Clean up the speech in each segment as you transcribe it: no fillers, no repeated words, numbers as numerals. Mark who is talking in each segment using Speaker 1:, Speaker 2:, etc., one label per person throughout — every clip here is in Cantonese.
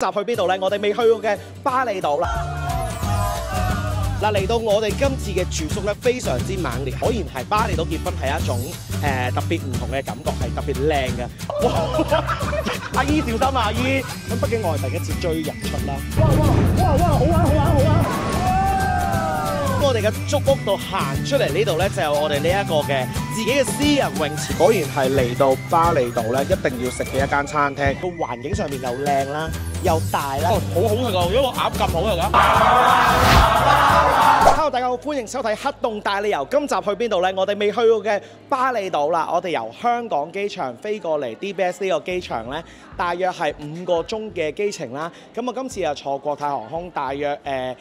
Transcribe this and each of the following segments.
Speaker 1: 集去邊度咧？我哋未去過嘅巴厘島啦。嗱，嚟到我哋今次嘅住宿咧，非常之猛烈，果然係巴厘島結婚係一種特別唔同嘅感覺，係特別靚嘅。哇！阿姨小心啊，阿姨！咁畢竟我係第一次追日出啦。哇！好玩！我哋嘅竹屋度行出嚟呢度咧，就有我哋呢一個嘅自己嘅私人泳池。果然係嚟到巴厘島咧，一定要食嘅一間餐廳。個環境上面又靚啦，又大啦，好好食啊！如果個鴨咁好食啊！Hello， 大家好，歡迎收睇《黑洞帶你遊》。今集去邊度咧？我哋未去過嘅巴厘島啦。我哋由香港機場飛過嚟 DBS 呢個機場咧，大約係5個鐘嘅機程啦。咁我今次又坐國泰航空，大約來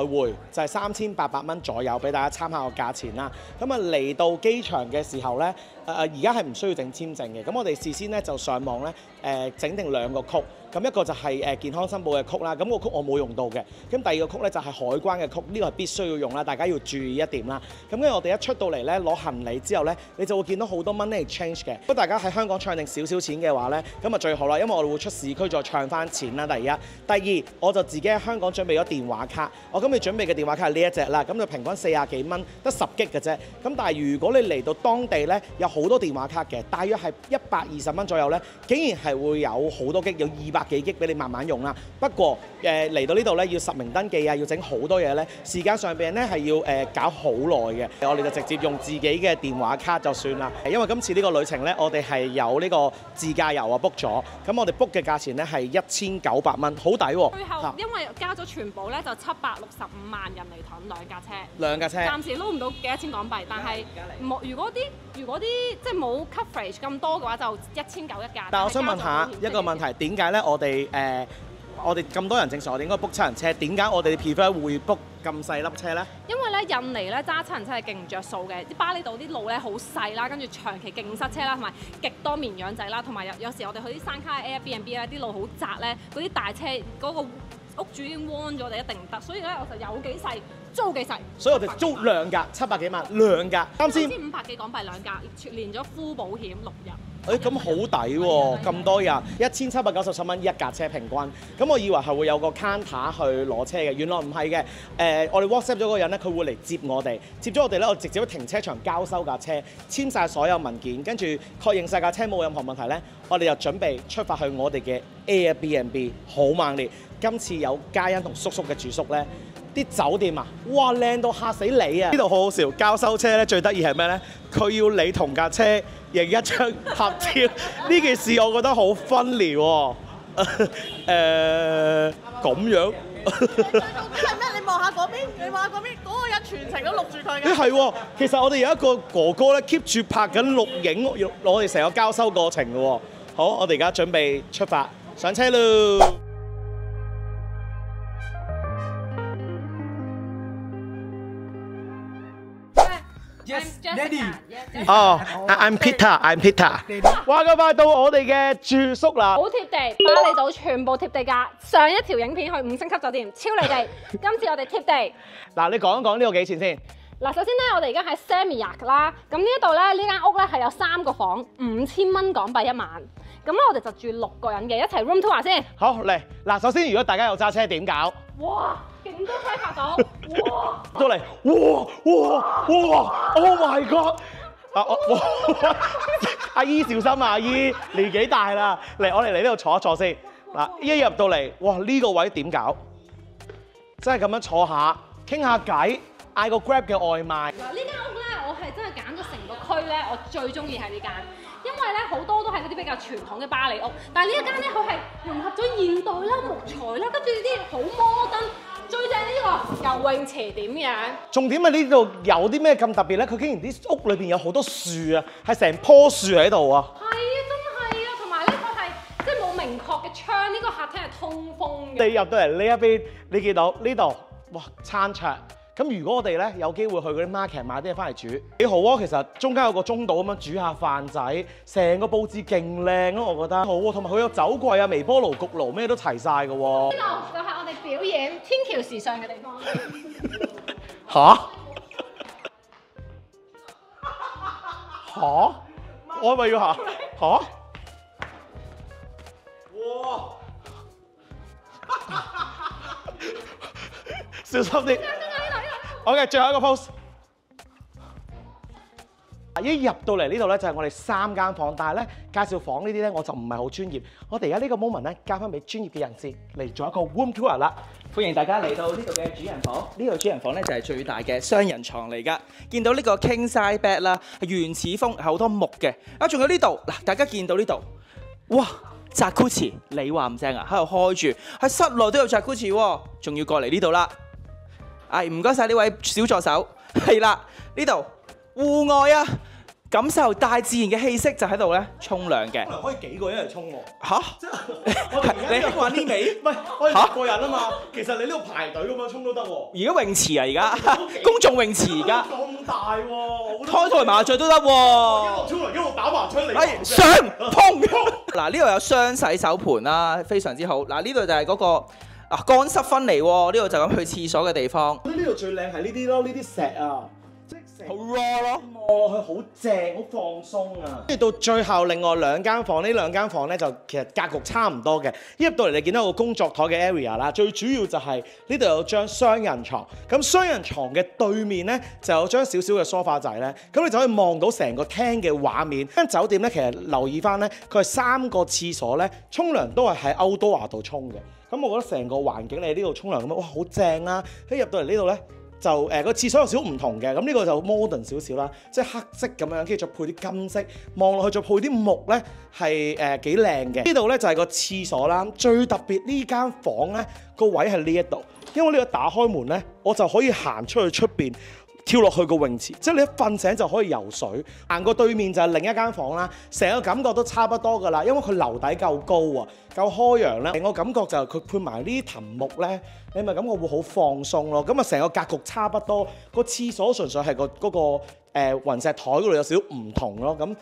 Speaker 1: 回就係3800蚊左右，俾大家參考個價錢啦。咁啊嚟到機場嘅時候咧，而家係唔需要整簽證嘅。咁我哋事先咧就上網咧整定2個曲。咁一個就係健康申報嘅曲啦，咁個曲我冇用到嘅。咁第二個曲咧就係海關嘅曲，呢個係必須要用啦，大家要注意一點啦。咁跟住我哋一出到嚟咧攞行李之後咧，你就會見到好多 money exchange 嘅。如果大家喺香港唱定少少錢嘅話咧，咁啊最好啦，因為我哋會出市區再唱翻錢啦。第一，第二我就自己喺香港準備咗電話卡，我今日準備嘅電話卡係呢一隻啦，咁就平均40幾蚊，得10 G 嘅啫。咁但係如果你嚟到當地咧，有好多電話卡嘅，大約係120蚊左右咧，竟然係會有好多 G，有200幾 G 俾你慢慢用啦。不過嚟到呢度咧要實名登記啊，要整好多嘢咧，時間上邊咧係要搞好耐嘅。我哋就直接用自己嘅電話卡就算啦。因為今次呢個旅程咧，我哋係有呢個自駕遊啊 book 咗，咁我哋 book 嘅價錢咧係1900蚊，好抵喎。
Speaker 2: 最後因為加咗全部咧就765萬人嚟盾2架車，暫時撈唔到幾多錢港幣，但係冇如果啲即係冇 coverage 咁多嘅話，就1900一架。
Speaker 1: 但係我想問下一個問題，點解咧我哋咁多人，正常我哋應該 book 7人車，點解我哋 prefer 會 book 咁細粒車咧？
Speaker 2: 因為咧印尼咧揸7人車係勁唔着數嘅，啲巴厘島啲路咧好細啦，跟住長期勁塞車啦，同埋極多綿羊仔啦，同埋有時我哋去啲山卡 Airbnb 咧，啲路好窄咧，嗰啲大車嗰個屋主已經 warn 咗我哋一定唔得，所以咧我就有幾細租幾細。所以我哋租2架700幾萬2架，3500幾港幣2架，連咗 full 保險6日。咁好
Speaker 1: 抵喎，咁多日1797蚊一架車平均。咁我以為係會有個 counter 去攞車嘅，原來唔係嘅。我哋 WhatsApp 咗嗰個人咧，佢會嚟接我哋，接咗我哋咧，我直接喺停車場交收架車，簽晒所有文件，跟住確認晒架車冇任何問題咧，我哋就準備出發去我哋嘅 Airbnb， 好猛烈。今次有嘉欣同叔叔嘅住宿咧。啲酒店啊，哇靚到嚇死你啊！呢度好好笑，交收車咧最得意係咩咧？佢要你同架車影一張合照，呢件事我覺得好funny喎。咁樣。
Speaker 3: 係咩？你望下嗰邊，嗰個人全程都錄住佢嘅。
Speaker 1: 係喎，其實我哋有一個哥哥咧 keep 住拍緊錄影，攞我哋成個交收過程嘅喎。好，我哋而家準備出發上車咯。
Speaker 3: Yes, Daddy。
Speaker 1: 哦，I'm Peter。哇，咁快到我哋嘅住宿啦！
Speaker 2: 好貼地，巴厘島全部貼地價。上一條影片去5星級酒店，超離地。今次我哋貼地。
Speaker 1: 嗱，你講一講呢個幾錢先？
Speaker 2: 嗱，首先咧，我哋而家喺 Seminyak 啦。咁呢一度咧，呢間屋咧係有3個房，5000蚊港幣1晚。咁咧，我哋就住6個人嘅，一齊 room tour 先。
Speaker 1: 好嚟，嗱，首先如果大家有揸車點搞？
Speaker 2: 哇！勁多車拍到，哇！
Speaker 1: 到嚟，哇 ！Oh my god！ 阿姨小心啊，阿姨年紀大啦。嚟，我哋嚟呢度坐一坐先。嗱，一入到嚟，哇！呢個位點搞？真係咁樣坐下，傾下偈，嗌個 Grab 嘅外賣。
Speaker 2: 嗱，呢間屋咧，我係真係揀咗成個區咧，我最中意係呢間。因為咧好多都係嗰啲比較傳統嘅巴厘屋，但係呢一間咧佢係融合咗現代啦、木材啦，跟住啲好摩登，最正呢個游泳池點樣？重點係呢度有啲咩咁特別咧？佢竟然啲屋裏邊有好多樹啊，係成棵樹喺度啊！係啊，真係啊，同埋咧佢係即係冇明確嘅窗，呢個客廳係通風嘅。你入到嚟呢一邊，你見到呢度哇餐桌。咁如果我哋咧有機會去嗰啲 market 買啲嘢翻嚟煮，幾好啊！其實中間有個中島咁樣煮下飯仔，成個佈置勁靚咯，我覺得好啊。同埋佢有酒櫃啊、微波爐、焗爐咩都齊晒㗎喎。呢度就係我哋表演天橋時尚嘅地方。嚇？我係咪要嚇？哇！
Speaker 1: 小心啲。OK， 最後一個 pose。一入到嚟呢度咧，就係我哋3間房，但係咧介紹房呢啲咧，我就唔係好專業。我哋而家呢個 moment 咧，交翻俾專業嘅人士嚟做一個 room tour 啦。歡迎大家嚟到呢度嘅主人房。呢個主人房咧就係最大嘅雙人床嚟㗎。見到呢個 king size bed 啦，係原始風，係好多木嘅。啊，仲有呢度嗱，大家見到呢度，哇！Jacuzzi，你話唔正啊？喺度開住，喺室內都有 Jacuzzi 喎，仲要過嚟呢度啦。唔該晒呢位小助手，係啦，呢度戶外啊，感受大自然嘅氣息就喺度咧沖涼嘅。可以幾個人嚟沖喎？嚇！你話呢味？唔係，可以6個人啊嘛。其實你呢度排隊咁樣沖都得喎。而家泳池啊，而家公眾泳池而家。咁大喎！開台麻雀都得喎。一路沖涼一路打麻雀嚟。上砰！嗱，呢度有雙洗手盤啦，非常之好。嗱，呢度就係嗰個。乾濕分離喎，呢度就咁去廁所嘅地方。我覺得呢度最靚係呢啲咯，呢啲石啊，即係好 raw 咯，望落去好正，好放鬆啊。跟住到最後，另外2間房，呢2間房咧就其實格局差唔多嘅。一入到嚟你見到個工作台嘅 area 啦，最主要就係呢度有張雙人床。咁雙人床嘅對面咧就有張少少嘅梳化仔咧，咁你就可以望到成個廳嘅畫面。間酒店咧其實留意翻咧，佢係3個廁所咧，沖涼都係喺歐多華度沖嘅。咁我覺得成個環境你喺呢度沖涼咁樣，哇好正啦！一入到嚟呢度咧，就個廁所有少少唔同嘅，咁呢個就 modern 少少啦，即係黑色咁樣，跟住再配啲金色，望落去再配啲木咧，係幾靚嘅。呢度咧就係個廁所啦，最特別呢間房咧個位係呢一度，因為呢個打開門咧，我就可以行出去出邊。跳落去個泳池，即係你一瞓醒就可以游水。行過對面就係另一間房啦，成個感覺都差不多㗎啦，因為佢樓底夠高啊，夠開揚咧。成個感覺就係佢配埋呢啲藤木咧，你咪感覺會好放鬆咯。咁啊，成個格局差不多，個廁所純粹係嗰個雲石台嗰度有少少唔同咯。咁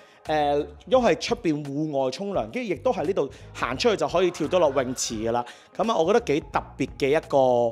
Speaker 1: 因為出邊戶外沖涼，跟住亦都係呢度行出去就可以跳到落泳池㗎啦。咁啊，我覺得幾特別嘅一個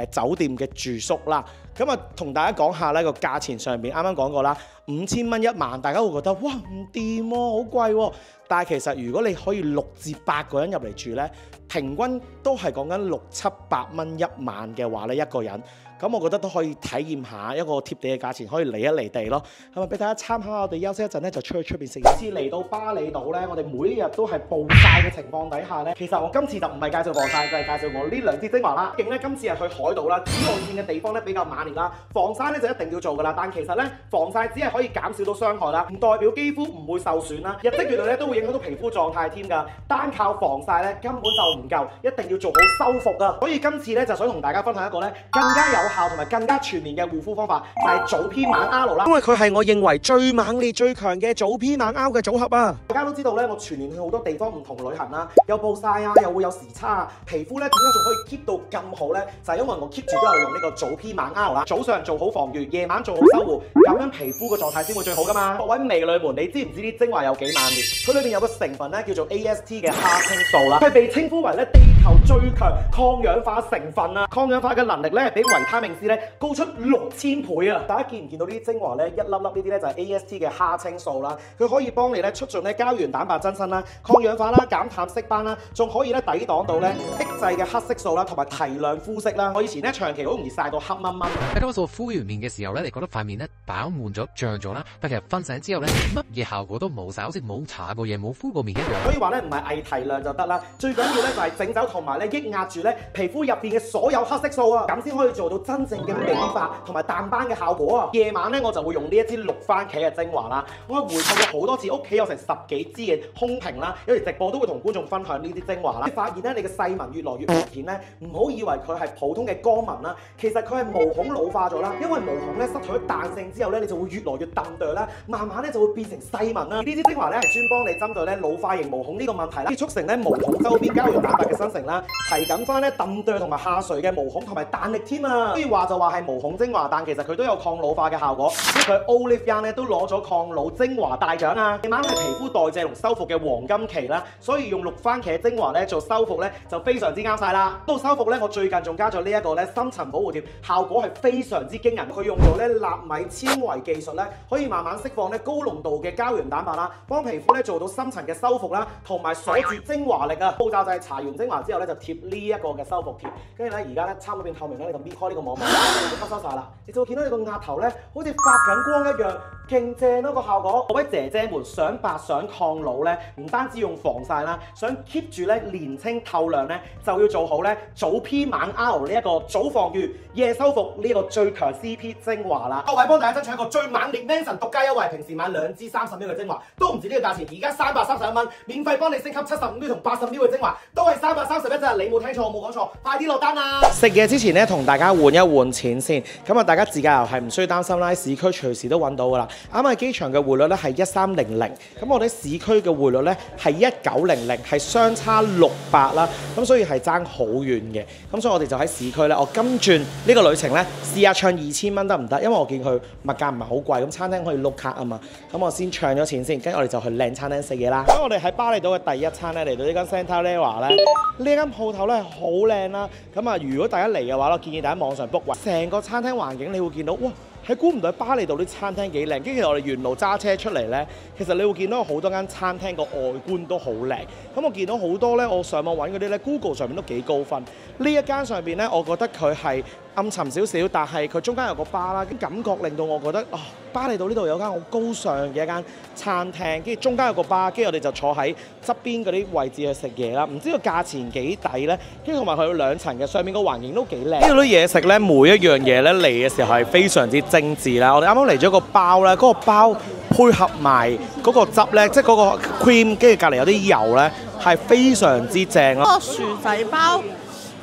Speaker 1: 酒店嘅住宿啦。咁啊，同大家講下呢個價錢上面，啱啱講過啦，5000蚊1晚，大家會覺得哇唔掂喎，好貴喎。但係其實如果你可以6至8個人入嚟住呢，平均都係講緊6、700蚊1晚嘅話呢，一個人。咁我覺得都可以體驗下一個貼地嘅價錢，可以離一離地咯。咁啊，俾大家參考。我哋休息一陣咧，就出去出邊食。次嚟到巴厘島咧，我哋每一日都係暴曬嘅情況底下咧，其實我今次就唔係介紹防曬，就係介紹我呢2支精華啦。勁咧，今次係去海島啦，紫外線嘅地方咧比較猛烈啦，防曬咧就一定要做噶啦。但其實咧，防曬只係可以減少到傷害啦，唔代表肌膚唔會受損啦。日積月累咧都會影響到皮膚狀態添㗎。單靠防曬咧根本就唔夠，一定要做好修復啊。所以今次咧就想同大家分享一個咧更加有效同埋更加全面嘅護膚方法，就係早 P 晚 R 啦。因為佢係我認為最猛烈最強嘅早 P 晚 R 嘅組合啊！大家都知道咧，我全年去好多地方唔同旅行啦，有暴曬啊，又會有時差啊，皮膚咧點解仲可以 keep 到咁好咧？就係因為我 keep 住都有用呢個早 P 晚 R 啦。早上做好防禦，夜晚做好修護，咁樣皮膚嘅狀態先會最好噶嘛。各位美女們，你知唔知啲精華有幾猛烈？佢裏邊有個成分咧叫做 AST 嘅蝦青素啦，佢被稱呼為咧地球最強抗氧化成分啊！抗氧化嘅能力咧比維他命 C 咧高出6000倍啊！大家見唔見到呢啲精華咧？一粒粒呢啲咧就係 AST 嘅蝦青素啦，佢可以幫你咧促進咧膠原蛋白增生啦、抗氧化啦、減淡色斑啦，仲可以咧抵擋到咧抑制嘅黑色素啦，同埋提亮膚色啦。我以前咧長期好容易曬到黑蚊蚊。
Speaker 4: 喺多數敷完面嘅時候咧，你覺得塊面咧飽滿咗、脹咗啦，但其實瞓醒之後咧，乜嘢效果都冇晒，好似冇搽過嘢、冇敷過面一樣。
Speaker 1: 所以話咧唔係偽提亮就得啦，最緊要咧就係整走同埋咧抑壓住咧皮膚入邊嘅所有黑色素啊，咁先可以做到真正嘅美白同埋淡斑嘅效果啊！夜晚咧我就會用呢一支綠番茄嘅精華啦，我回購過好多次，屋企有成10幾支嘅空瓶啦，有時直播都會同觀眾分享呢啲精華啦。你發現咧你嘅細紋越來越明顯咧，唔好以為佢係普通嘅乾紋啦，其實佢係毛孔老化咗啦，因為毛孔咧失去咗彈性之後咧，你就會越來越揼哚啦，慢慢咧就會變成細紋啦。呢啲精華咧係專幫你針對咧老化型毛孔呢個問題啦，促成咧毛孔周邊膠原蛋白嘅生成啦，提緊翻咧揼哚同埋下垂嘅毛孔同埋彈力添啊！所以話就話係毛孔精華，但其實佢都有抗老化嘅效果，因為佢 Olive Young 咧都攞咗抗老精華大獎啊！夜晚係皮膚代謝同修復嘅黃金期啦，所以用綠番茄精華咧做修復咧就非常之啱晒啦。到修復咧，我最近仲加咗呢一個咧深層保護貼，效果係非常之驚人。佢用到咧納米纖維技術咧，可以慢慢釋放咧高濃度嘅膠原蛋白啦，幫皮膚咧做到深層嘅修復啦，同埋鎖住精華力啊！步驟就係搽完精華之後咧就貼呢一個嘅修復貼，跟住咧而家咧差唔多變透明啦，你就搣開呢個網膜，就吸收晒啦。你就會見到你個額頭咧好似發緊光一樣，勁正咯個效果。各位姐姐們想白想抗老咧，唔單止用防曬啦，想 keep 住咧年青透亮咧，就要做好咧早 P 晚 R 呢一個早防禦夜修復呢個最強 CP 精華啦。各位幫大家爭取一個最猛烈 Mansion 獨家優惠，平時買2支30ml嘅精華都唔止呢個價錢，而家331蚊，免費幫你升級75ml同80ml嘅精華，都係331啫。你冇聽錯，我冇講錯，快啲落單啦！食嘢之前咧，同大家換一換錢先。咁啊，大家自駕遊係唔需要擔心啦，市區隨時都揾到噶啦。啱啱機場嘅匯率咧係1300，咁我哋市區嘅匯率咧係1900，係相差600啦。咁所以係爭好遠嘅。咁所以我哋就喺市區咧，我今轉呢個旅程咧試下唱2000蚊得唔得？因為我見佢物價唔係好貴，咁餐廳可以碌卡啊嘛。咁我先唱咗錢先，跟住我哋就去靚餐廳食嘢啦。咁我哋喺巴厘島嘅第一餐咧嚟到呢間 Santa Lara 咧，呢間鋪頭咧好靚啦。咁啊，如果大家嚟嘅話，我建議大家網上 book 位。成個餐廳環境你會見到，哇！係估唔到巴厘島啲餐廳幾靚，跟住其實我哋沿路揸車出嚟咧，其實你會見到好多間餐廳個外觀都好靚。咁我見到好多咧，我上網揾嗰啲咧 Google 上面都幾高分。呢一間上邊咧，我覺得佢係暗沉少少，但係佢中間有個吧啦，感覺令到我覺得巴厘島呢度有間好高尚嘅一間餐廳，跟住中間有個吧，跟住我哋就坐喺側邊嗰啲位置去食嘢啦。唔知個價錢幾抵咧？跟住同埋佢有2層嘅，上面個環境都幾靚。呢度啲嘢食咧，每一樣嘢咧嚟嘅時候係非常之精緻啦。我哋啱啱嚟咗個包咧，嗰個包配合埋嗰個汁咧，即係嗰個 cream， 跟住隔離有啲油咧，係非常之正咯。
Speaker 3: 個薯仔包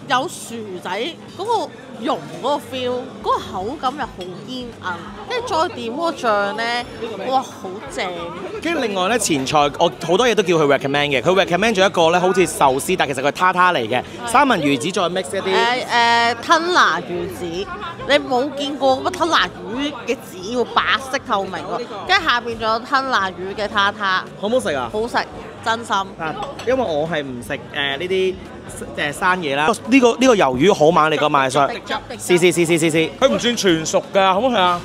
Speaker 3: 有薯仔嗰個溶嗰個 feel，嗰個口感又好煙韌，跟住再點嗰個醬咧，哇好正！
Speaker 1: 跟住另外咧前菜，我好多嘢都叫佢 recommend 嘅，佢 recommend 咗一個咧好似壽司，但其實佢係塔塔嚟嘅，三文魚子再 mix 一啲
Speaker 3: 吞拿魚子，你冇見過嗰個吞拿魚嘅紙喎，白色透明喎，跟住下邊仲有吞拿魚嘅塔塔，
Speaker 1: 好唔好食啊？
Speaker 3: 好食，真心。
Speaker 1: 因為我係唔食呢啲生嘢啦。呢個魷魚好猛，你個賣相，試。佢唔算全熟㗎，好唔好食啊？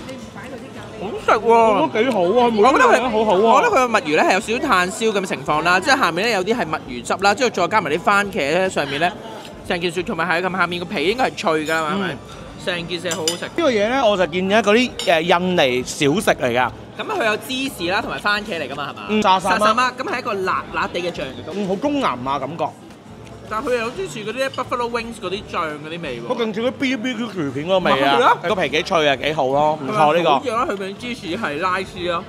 Speaker 5: 好食喎，
Speaker 1: 都幾好啊！我
Speaker 5: 覺得佢
Speaker 1: 好好啊！
Speaker 5: 我覺得佢個墨魚咧係有少少炭燒咁嘅情況啦，即係下面咧有啲係墨魚汁啦，之後再加埋啲番茄咧，上面咧成件雪同埋係咁，下面個皮應該係脆㗎嘛，係咪？成件事好好食。呢
Speaker 1: 個嘢咧，我就見咗嗰啲印尼小食嚟㗎。
Speaker 5: 咁佢有芝士啦，同埋番茄嚟㗎嘛，係嘛？
Speaker 1: 炸沙媽，
Speaker 5: 咁係一個辣辣地嘅醬嚟㗎。
Speaker 1: 好公銀啊感覺。
Speaker 5: 但係佢又有啲似嗰啲 Buffalo Wings 嗰啲醬嗰啲味喎。
Speaker 1: 我勁似嗰 BBQ 薯片嗰個味啊！個皮幾脆啊，幾好咯，唔錯呢個。
Speaker 5: 好樣啦，佢邊芝士係拉絲咯。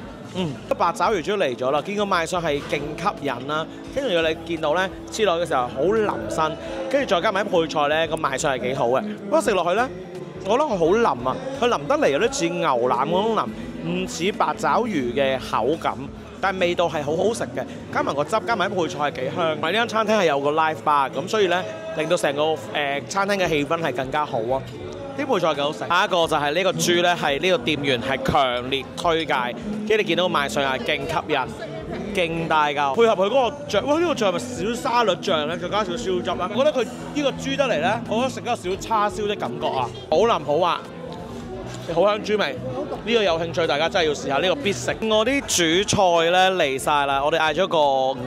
Speaker 1: 八爪魚終於嚟咗啦，見個賣相係勁吸引啦，跟住你見到咧黐落嘅時候好腍身，跟住再加埋啲配菜咧，個賣相係幾好嘅。不過食落去咧，我覺得佢好腍啊，佢腍得嚟有啲似牛腩嗰種腍，唔似八爪魚嘅口感。但係味道係好好食嘅，加埋個汁，加埋啲配菜係幾香。呢間餐廳係有個 live bar，咁所以咧令到成個餐廳嘅氣氛係更加好啊！啲配菜幾好食。下一個就係呢個豬咧，係呢個店員係強烈推介，跟住你見到個賣相係勁吸引、勁大嚿，配合佢嗰個醬，哇！呢個醬係咪少沙律醬咧？再加少燒汁啦。我覺得佢呢個豬得嚟咧，我覺得食得少叉燒的感覺啊，好腍好滑。好香豬味，呢個有興趣大家真係要試下，呢個必食。我啲主菜咧嚟晒啦，我哋嗌咗個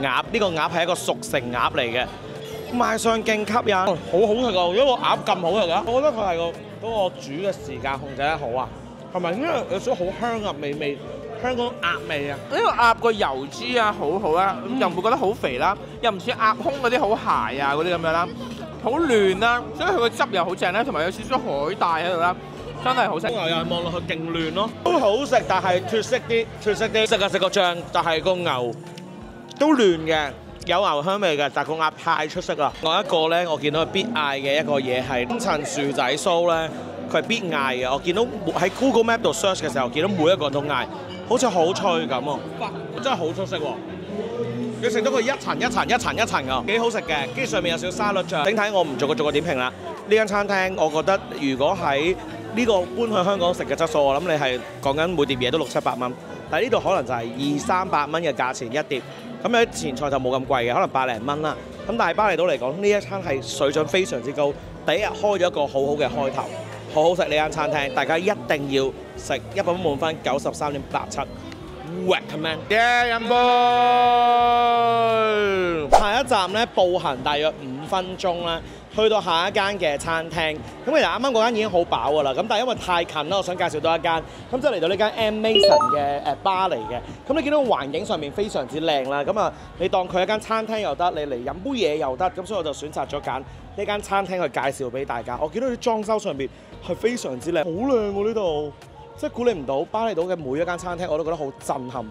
Speaker 1: 鴨，呢個鴨係一個熟成鴨嚟嘅，賣相勁吸引，好好食啊！如果個鴨咁好食啊，我覺得佢係嗰個煮嘅時間控制得好啊，係咪？因為有少少好香啊味，香港鴨味啊。
Speaker 5: 呢個鴨個油脂啊好好啦，又唔會覺得好肥啦，又唔似鴨胸嗰啲好鞋啊嗰啲咁樣啦，好嫩啦，所以佢個汁又好正咧，同埋有少少海帶喺度啦。真係好食，牛又係望落去勁嫩咯，都好食，但係脱色啲，食個醬，但係個牛都嫩嘅，有牛香味嘅，但係個鴨太出色啦。另外一個咧，我見到必嗌嘅一個嘢係深層薯仔酥咧，佢係必嗌嘅。我見到喺 Google Map 度 search 嘅時候，見到每一個人都嗌，好似好脆咁喎，真係好出色喎！你食到佢一層㗎，幾好食嘅，跟住上面有少少沙律醬。整體我唔逐個點評啦。呢間餐廳我覺得如果喺呢個搬去香港食嘅質素，我諗你係講緊每碟嘢都600-700蚊，但係呢度可能就係200-300蚊嘅價錢一碟，咁有啲前菜就冇咁貴嘅，可能百零蚊啦。咁但係巴厘島嚟講，呢一餐係水準非常之高，第一日開咗一個好好嘅開頭，好好食呢間餐廳，大家一定要食，100蚊滿分93.87。recommend 嘅飲杯。下一站咧步行大約5
Speaker 1: 分鐘啦，去到下一間嘅餐廳。咁其實啱啱嗰間已經好飽㗎啦，咁但係因為太近啦，我想介紹多一間。咁即係嚟到呢間 M Mason 嘅巴嚟嘅。咁你見到環境上面非常之靚啦，咁啊你當佢一間餐廳又得，你嚟飲杯嘢又得，咁所以我就選擇咗揀呢間餐廳去介紹俾大家。我見到啲裝修上面係非常之靚，好靚喎呢度，即係估你唔到巴厘島嘅每一間餐廳我都覺得好震撼。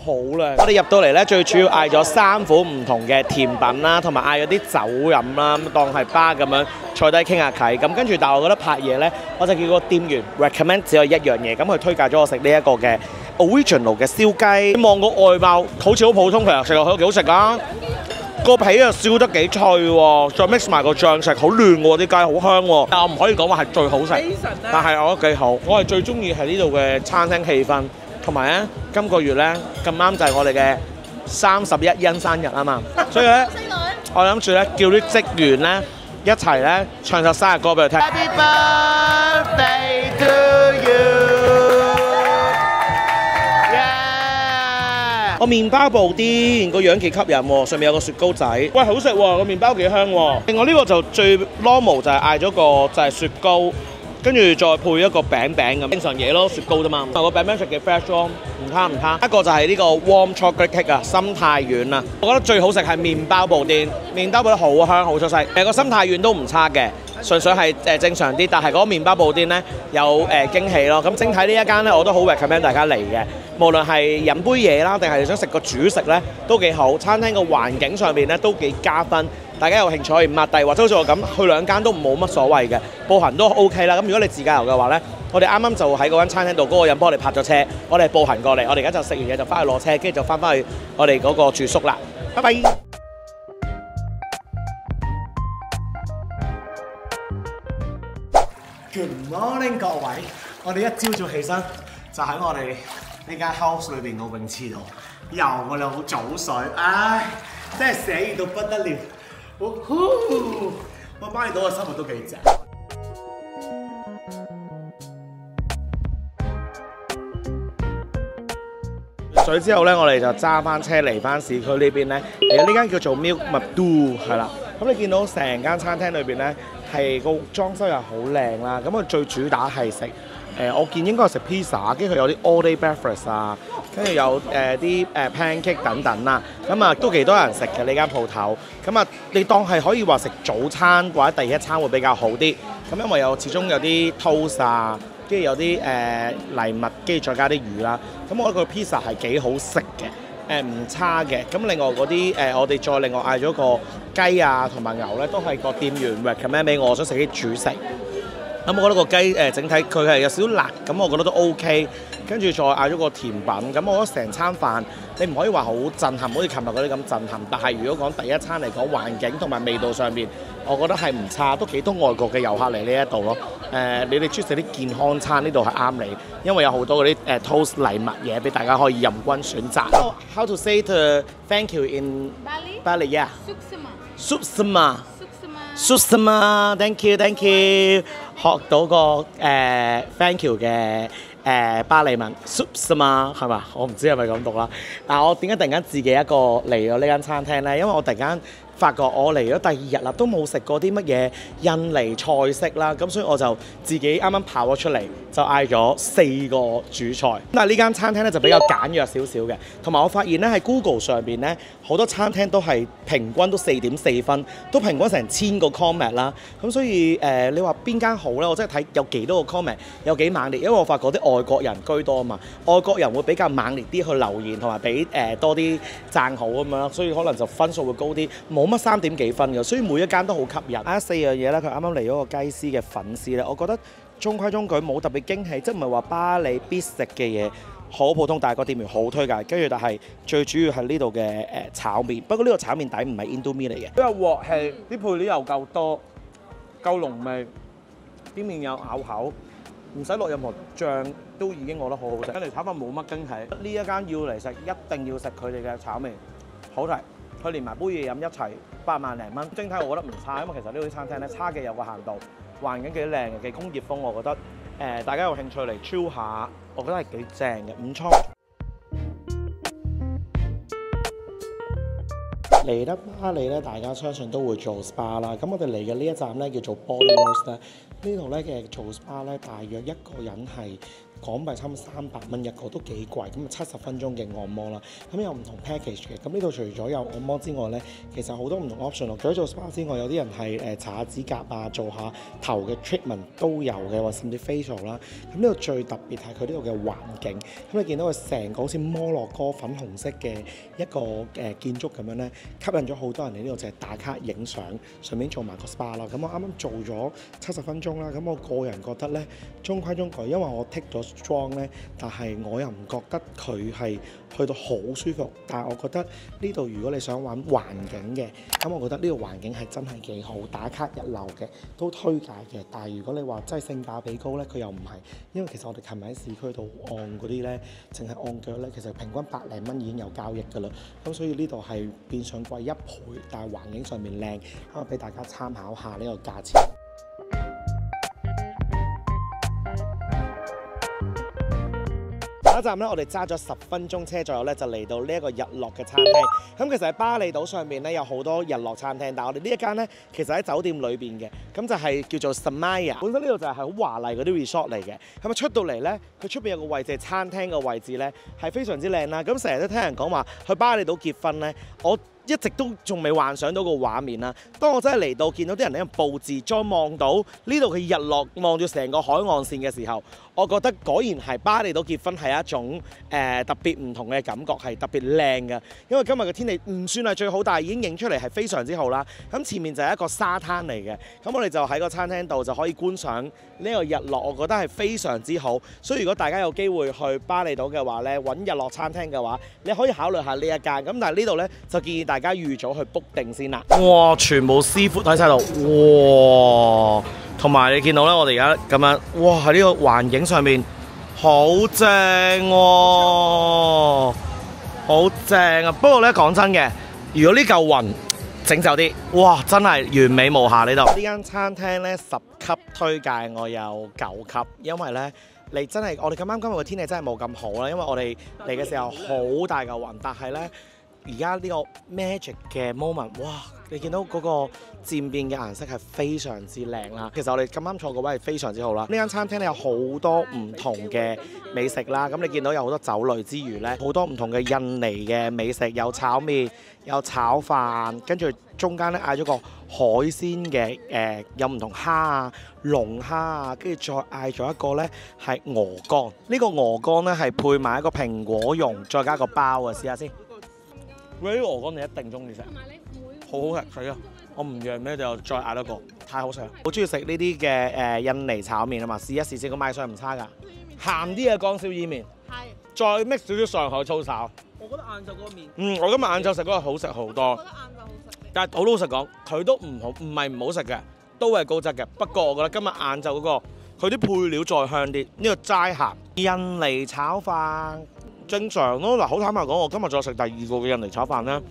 Speaker 1: 好靚！我哋入到嚟咧，最主要嗌咗3款唔同嘅甜品啦，同埋嗌咗啲酒飲啦，咁當係巴咁樣坐低傾下偈。咁跟住，但係我覺得拍嘢咧，我就叫個店員 recommend 只有一樣嘢，咁佢推介咗我食呢一個嘅 original 嘅燒雞。望個外貌好似好普通，其實食落去都幾好食啊！個皮又燒得幾脆喎，再 mix 埋個醬食，好嫩喎，啲雞好香喎。但我唔可以講話係最好食，但係我覺得幾好。我係最中意係呢度嘅餐廳氣氛。同埋咧，今個月咧咁啱就係我哋嘅31欣生日啊嘛，所以咧我諗住咧叫啲職員咧一齊咧唱首生日歌俾佢聽。Happy birthday to you！ Yeah！ 個麵包布甸個樣幾吸引喎，上面有個雪糕仔，喂好食喎，個麵包幾香喎。另外呢個就最 normal 就係嗌咗個就係雪糕。跟住再配一個餅咁，正常嘢咯，雪糕啫嘛。個餅食嘅 fresh 咯，唔差。一個就係呢個 warm chocolate cake 啊，心太軟啊。我覺得最好食係麵包布甸，麵包布甸好香好出色。個心太軟都唔差嘅，純粹係正常啲，但係嗰個麵包布甸咧有驚喜咯。咁整體呢一間咧我都好 recommend 大家嚟嘅，無論係飲杯嘢啦，定係想食個主食咧都幾好。餐廳個環境上面咧都幾加分。大家有興趣可以抹低，或者好似我咁去2間都冇乜所謂嘅，步行都 OK 啦。咁如果你自駕遊嘅話咧，我哋啱啱就喺嗰間餐廳度，嗰個人幫我哋泊咗車，我哋步行過嚟，我哋而家就食完嘢就翻去攞車，跟住就翻去我哋嗰個住宿啦。拜拜。Good morning 各位，我哋一朝早起身就喺我哋呢間 house 裏邊個泳池度游我哋好早水，唉，真係寫意到不得了。我巴厘島嘅生活都幾正。水之後咧，我哋就揸翻車嚟翻市區呢邊咧。嚟呢間叫做 Milk Madu 係啦。咁你見到成間餐廳裏邊咧係個裝修又好靚啦。咁佢最主打係食我見應該係食 pizza， 跟住佢有啲 all day breakfast 啊，跟住有啲pancake 等等啦。咁啊都幾多人食嘅呢間鋪頭。咁啊你當係可以話食早餐或者第一餐會比較好啲。咁因為始終有啲 toast 啊，跟住有啲藜麥，跟住再加啲魚啦。咁我覺得個 pizza 係幾好食嘅，唔差嘅。咁另外嗰啲我哋再另外嗌咗個雞啊同埋牛咧，都係個店員 recommend 俾我，想食啲主食。咁我覺得個雞整體佢係有少少辣，咁我覺得都 OK。跟住再嗌咗個甜品，咁我覺得成餐飯你唔可以話好震撼，好似琴日嗰啲咁震撼。但係如果講第一餐嚟講，環境同埋味道上面，我覺得係唔差，都幾多外國嘅遊客嚟呢一度咯。你哋中意食啲健康餐，呢度係啱你，因為有好多嗰啲toast 藜麥嘢俾大家可以任君選擇。How to say to thank you in Bali? Yeah. Suksema. Suksema. Thank you. Thank you. 學到個thank you 嘅巴利文 Suksema 係嘛？我唔知係咪咁讀啦。但我點解突然間自己一個嚟咗呢間餐廳咧？因為我突然間發覺我嚟咗第2日啦，都冇食過啲乜嘢印尼菜式啦，咁所以我就自己啱啱跑咗出嚟，就嗌咗4個主菜。但係呢間餐廳咧就比較簡約少少嘅，同埋我發現咧喺 Google 上邊咧好多餐廳都係平均都4.4分，都平均成1000個 comment 啦。咁所以你話邊間好咧？我真係睇有幾多個 comment， 有幾猛烈，因為我發覺啲外國人居多啊嘛，外國人會比較猛烈啲去留言同埋俾多啲讚好咁樣，所以可能就分數會高啲。冇乜3點幾分嘅，所以每一間都好吸引。4樣嘢咧，佢啱啱嚟咗個雞絲嘅粉絲咧，我覺得中規中矩，冇特別驚喜，即係唔係話巴黎必食嘅嘢，好普通，但係個店員好推介。跟住但係最主要係呢度嘅炒麵，不過呢個炒麵底唔係 Indomie 嚟嘅。都有鑊氣，啲配料又夠多，夠濃味，啲麵有咬口，唔使落任何醬都已經覺得好好食。跟住炒飯冇乜驚喜，呢一間要嚟食一定要食佢哋嘅炒麵，好食。佢連埋杯嘢飲一齊8萬零蚊，整體我覺得唔差，因為其實呢啲餐廳咧差嘅有個限度，環境幾靚嘅，幾工業風，我覺得大家有興趣嚟 chill 下，我覺得係幾正嘅，唔錯。嚟得巴黎咧，大家相信都會做 SPA 啦。咁我哋嚟嘅呢一站咧叫做 Bodyworks 咧，呢度咧嘅做 SPA 咧，大約一個人係港幣差唔多300蚊一個，都幾貴。咁70分鐘嘅按摩啦，咁有唔同 package 嘅。咁呢度除咗有按摩之外咧，其實好多唔同 option 咯。除咗做 SPA 之外，有啲人係搽下指甲啊，做下頭嘅 treatment 都有嘅，或甚至 facial 啦。咁呢度最特別係佢呢度嘅環境。咁你見到佢成個好似摩洛哥粉紅色嘅一個建築咁樣咧，吸引咗好多人嚟呢度就係打卡影相，順便做埋個 SPA 啦。咁我啱啱做咗70分鐘啦，咁我個人覺得咧中規中矩，因為我剔咗妝咧，但係我又唔覺得佢係去到好舒服。但係我覺得呢度如果你想玩環境嘅，咁我覺得呢個環境係真係幾好，打卡日流嘅都推介嘅。但係如果你話真係性價比高咧，佢又唔係，因為其實我哋琴日喺市區度按嗰啲咧，淨係按腳咧，其實平均百零蚊已經有交易㗎啦。咁所以呢度係變相貴1倍，但係環境上面靚，咁啊俾大家參考下呢個價錢。下一站咧，我哋揸咗10分鐘車左右咧，就嚟到呢一個日落嘅餐廳。咁其實喺巴厘島上面咧有好多日落餐廳，但係我哋呢一間咧其實喺酒店裏邊嘅，咁就係叫做 Samaya。本身呢度就係好華麗嗰啲 resort 嚟嘅。咁啊出到嚟咧，佢出邊有個位置係餐廳嘅位置咧，係非常之靚啦。咁成日都聽人講話去巴厘島結婚咧，我一直都仲未幻想到個畫面啦。當我真係嚟到見到啲人喺度佈置，再望到呢度嘅日落，望住成個海岸線嘅時候，我覺得果然係巴厘島結婚係一種特別唔同嘅感覺，係特別靚嘅。因為今日嘅天氣唔算係最好，但係已經影出嚟係非常之好啦。咁前面就係一個沙灘嚟嘅，咁我哋就喺個餐廳度就可以觀賞呢個日落，我覺得係非常之好。所以如果大家有機會去巴厘島嘅話咧，揾日落餐廳嘅話，你可以考慮下呢一間。咁但係呢度咧就建議大家預早去 book 定先啦。哇！全部師傅喺晒度，哇！同埋你見到咧，我哋而家咁樣，哇！喺呢個環境上面好正喎，好正啊！不過咧講真嘅，如果呢嚿雲整走啲，哇！真係完美無瑕呢度。呢間餐廳咧10級推介，我有9級，因為咧你真係我哋咁啱今日嘅天氣真係冇咁好啦，因為我哋嚟嘅時候好大嚿雲，但係咧而家呢個 magic 嘅 moment， 哇！你見到嗰個漸變嘅顏色係非常之靚啦。其實我哋咁啱坐個位係非常之好啦。呢間餐廳咧有好多唔同嘅美食啦。咁你見到有好多酒類之餘咧，好多唔同嘅印尼嘅美食，有炒麵，有炒飯，跟住中間咧嗌咗個海鮮嘅有唔同蝦啊、龍蝦啊，跟住再嗌咗一個咧係鵝肝。呢個鵝肝咧係配埋一個蘋果蓉，再加個包啊！試下先。喂，呢個鵝肝你一定中意食。好好食，係啊！我唔讓咩就再嗌多個，太好食啦！好中意食呢啲嘅印尼炒麵啊嘛，試一試先，個賣相唔差㗎。鹹啲嘅江燒伊麵，係再 mix 少少上海粗炒。我覺得晏晝嗰個麵，我今日晏晝食嗰個好食好多。我覺得晏晝好食，但係好老實講，佢都唔係唔好食嘅，都係高質嘅。不過我覺得今日晏晝嗰個佢啲配料再香啲，呢個齋鹹印尼炒飯正常咯。嗱，好坦白講，我今日再食第二個嘅印尼炒飯咧。